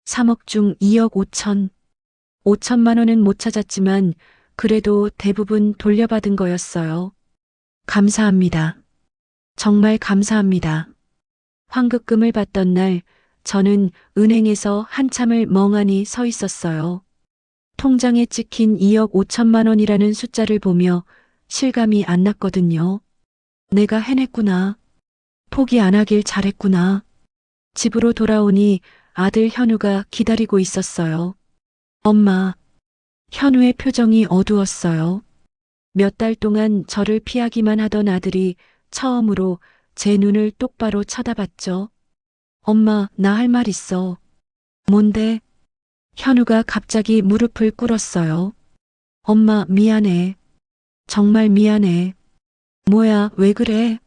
3억 중 2억 5천. 5천만 원은 못 찾았지만 그래도 대부분 돌려받은 거였어요. 감사합니다. 정말 감사합니다. 환급금을 받던 날 저는 은행에서 한참을 멍하니 서 있었어요. 통장에 찍힌 2억 5천만 원이라는 숫자를 보며 실감이 안 났거든요. 내가 해냈구나. 포기 안 하길 잘했구나. 집으로 돌아오니 아들 현우가 기다리고 있었어요. 엄마. 현우의 표정이 어두웠어요. 몇 달 동안 저를 피하기만 하던 아들이 처음으로 제 눈을 똑바로 쳐다봤죠. 엄마, 나 할 말 있어. 뭔데? 현우가 갑자기 무릎을 꿇었어요. 엄마, 미안해. 정말 미안해. 뭐야, 왜 그래?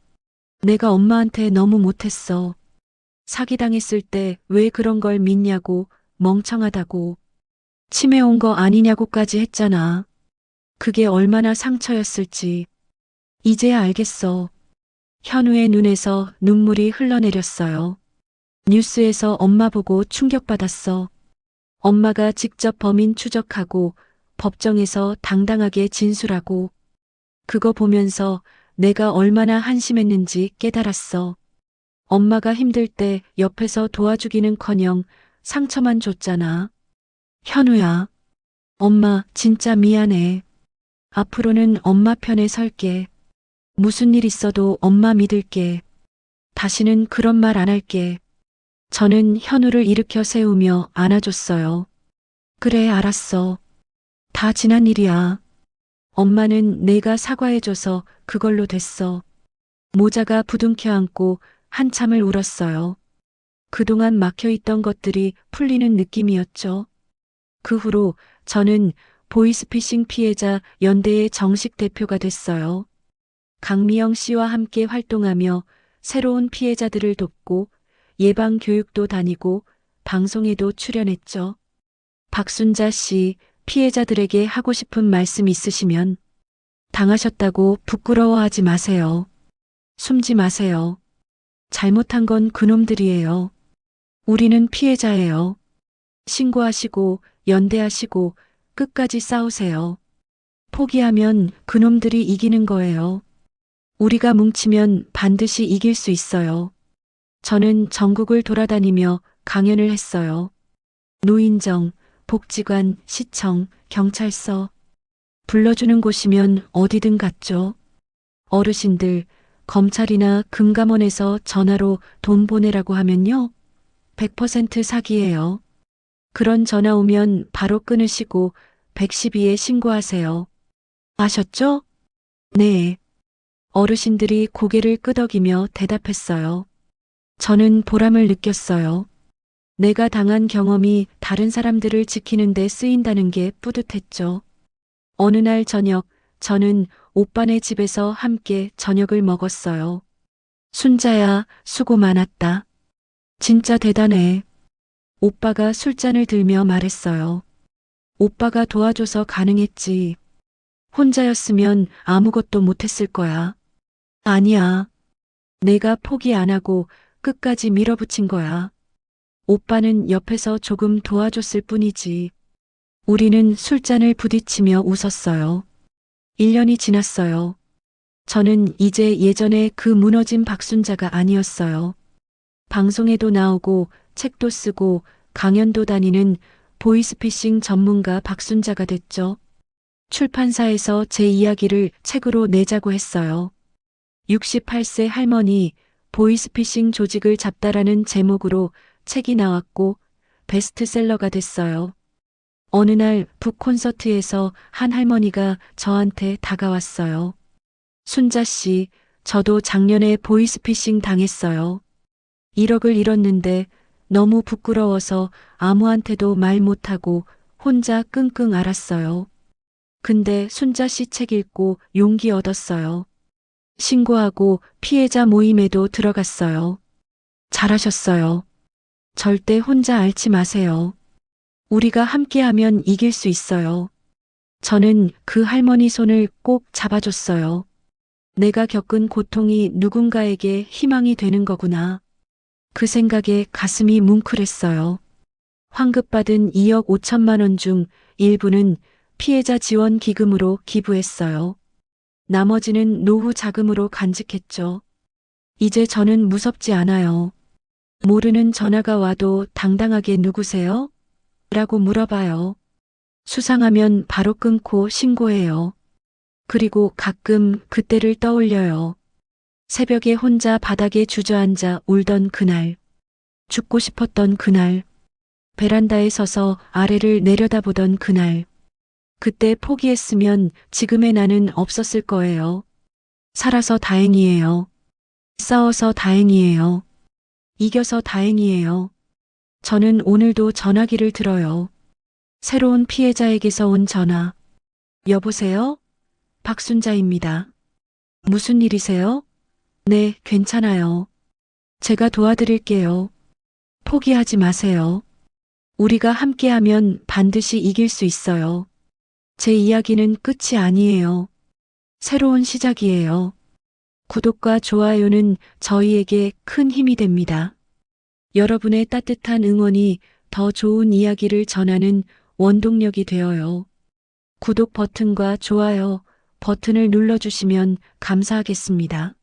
내가 엄마한테 너무 못했어. 사기당했을 때 왜 그런 걸 믿냐고, 멍청하다고. 치매 온 거 아니냐고까지 했잖아. 그게 얼마나 상처였을지. 이제야 알겠어. 현우의 눈에서 눈물이 흘러내렸어요. 뉴스에서 엄마 보고 충격받았어. 엄마가 직접 범인 추적하고 법정에서 당당하게 진술하고 그거 보면서 내가 얼마나 한심했는지 깨달았어. 엄마가 힘들 때 옆에서 도와주기는커녕 상처만 줬잖아. 현우야, 엄마 진짜 미안해. 앞으로는 엄마 편에 설게. 무슨 일 있어도 엄마 믿을게. 다시는 그런 말 안 할게. 저는 현우를 일으켜 세우며 안아줬어요. 그래, 알았어. 다 지난 일이야. 엄마는 내가 사과해줘서 그걸로 됐어. 모자가 부둥켜 안고 한참을 울었어요. 그동안 막혀있던 것들이 풀리는 느낌이었죠. 그 후로 저는 보이스피싱 피해자 연대의 정식 대표가 됐어요. 강미영 씨와 함께 활동하며 새로운 피해자들을 돕고 예방 교육도 다니고 방송에도 출연했죠. 박순자 씨, 피해자들에게 하고 싶은 말씀 있으시면 당하셨다고 부끄러워하지 마세요. 숨지 마세요. 잘못한 건 그놈들이에요. 우리는 피해자예요. 신고하시고 연대하시고 끝까지 싸우세요. 포기하면 그놈들이 이기는 거예요. 우리가 뭉치면 반드시 이길 수 있어요. 저는 전국을 돌아다니며 강연을 했어요. 노인정, 복지관, 시청, 경찰서. 불러주는 곳이면 어디든 갔죠. 어르신들, 검찰이나 금감원에서 전화로 돈 보내라고 하면요. 100% 사기예요. 그런 전화 오면 바로 끊으시고 112에 신고하세요. 아셨죠? 네. 어르신들이 고개를 끄덕이며 대답했어요. 저는 보람을 느꼈어요. 내가 당한 경험이 다른 사람들을 지키는 데 쓰인다는 게 뿌듯했죠. 어느 날 저녁, 저는 오빠네 집에서 함께 저녁을 먹었어요. 순자야, 수고 많았다. 진짜 대단해. 오빠가 술잔을 들며 말했어요. 오빠가 도와줘서 가능했지. 혼자였으면 아무것도 못했을 거야. 아니야. 내가 포기 안 하고 끝까지 밀어붙인 거야. 오빠는 옆에서 조금 도와줬을 뿐이지. 우리는 술잔을 부딪히며 웃었어요. 1년이 지났어요. 저는 이제 예전에 그 무너진 박순자가 아니었어요. 방송에도 나오고 책도 쓰고 강연도 다니는 보이스피싱 전문가 박순자가 됐죠. 출판사에서 제 이야기를 책으로 내자고 했어요. 68세 할머니 보이스피싱 조직을 잡다라는 제목으로 책이 나왔고 베스트셀러가 됐어요. 어느 날 북콘서트에서 한 할머니가 저한테 다가왔어요. 순자 씨, 저도 작년에 보이스피싱 당했어요. 1억을 잃었는데 너무 부끄러워서 아무한테도 말 못하고 혼자 끙끙 앓았어요. 근데 순자 씨 책 읽고 용기 얻었어요. 신고하고 피해자 모임에도 들어갔어요. 잘하셨어요. 절대 혼자 앓지 마세요. 우리가 함께하면 이길 수 있어요. 저는 그 할머니 손을 꼭 잡아줬어요. 내가 겪은 고통이 누군가에게 희망이 되는 거구나. 그 생각에 가슴이 뭉클했어요. 환급받은 2억 5천만 원 중 일부는 피해자 지원 기금으로 기부했어요. 나머지는 노후 자금으로 간직했죠. 이제 저는 무섭지 않아요. 모르는 전화가 와도 당당하게 누구세요? 라고 물어봐요. 수상하면 바로 끊고 신고해요. 그리고 가끔 그때를 떠올려요. 새벽에 혼자 바닥에 주저앉아 울던 그날. 죽고 싶었던 그날. 베란다에 서서 아래를 내려다보던 그날. 그때 포기했으면 지금의 나는 없었을 거예요. 살아서 다행이에요. 싸워서 다행이에요. 이겨서 다행이에요. 저는 오늘도 전화기를 들어요. 새로운 피해자에게서 온 전화. 여보세요? 박순자입니다. 무슨 일이세요? 네, 괜찮아요. 제가 도와드릴게요. 포기하지 마세요. 우리가 함께하면 반드시 이길 수 있어요. 제 이야기는 끝이 아니에요. 새로운 시작이에요. 구독과 좋아요는 저희에게 큰 힘이 됩니다. 여러분의 따뜻한 응원이 더 좋은 이야기를 전하는 원동력이 되어요. 구독 버튼과 좋아요 버튼을 눌러주시면 감사하겠습니다.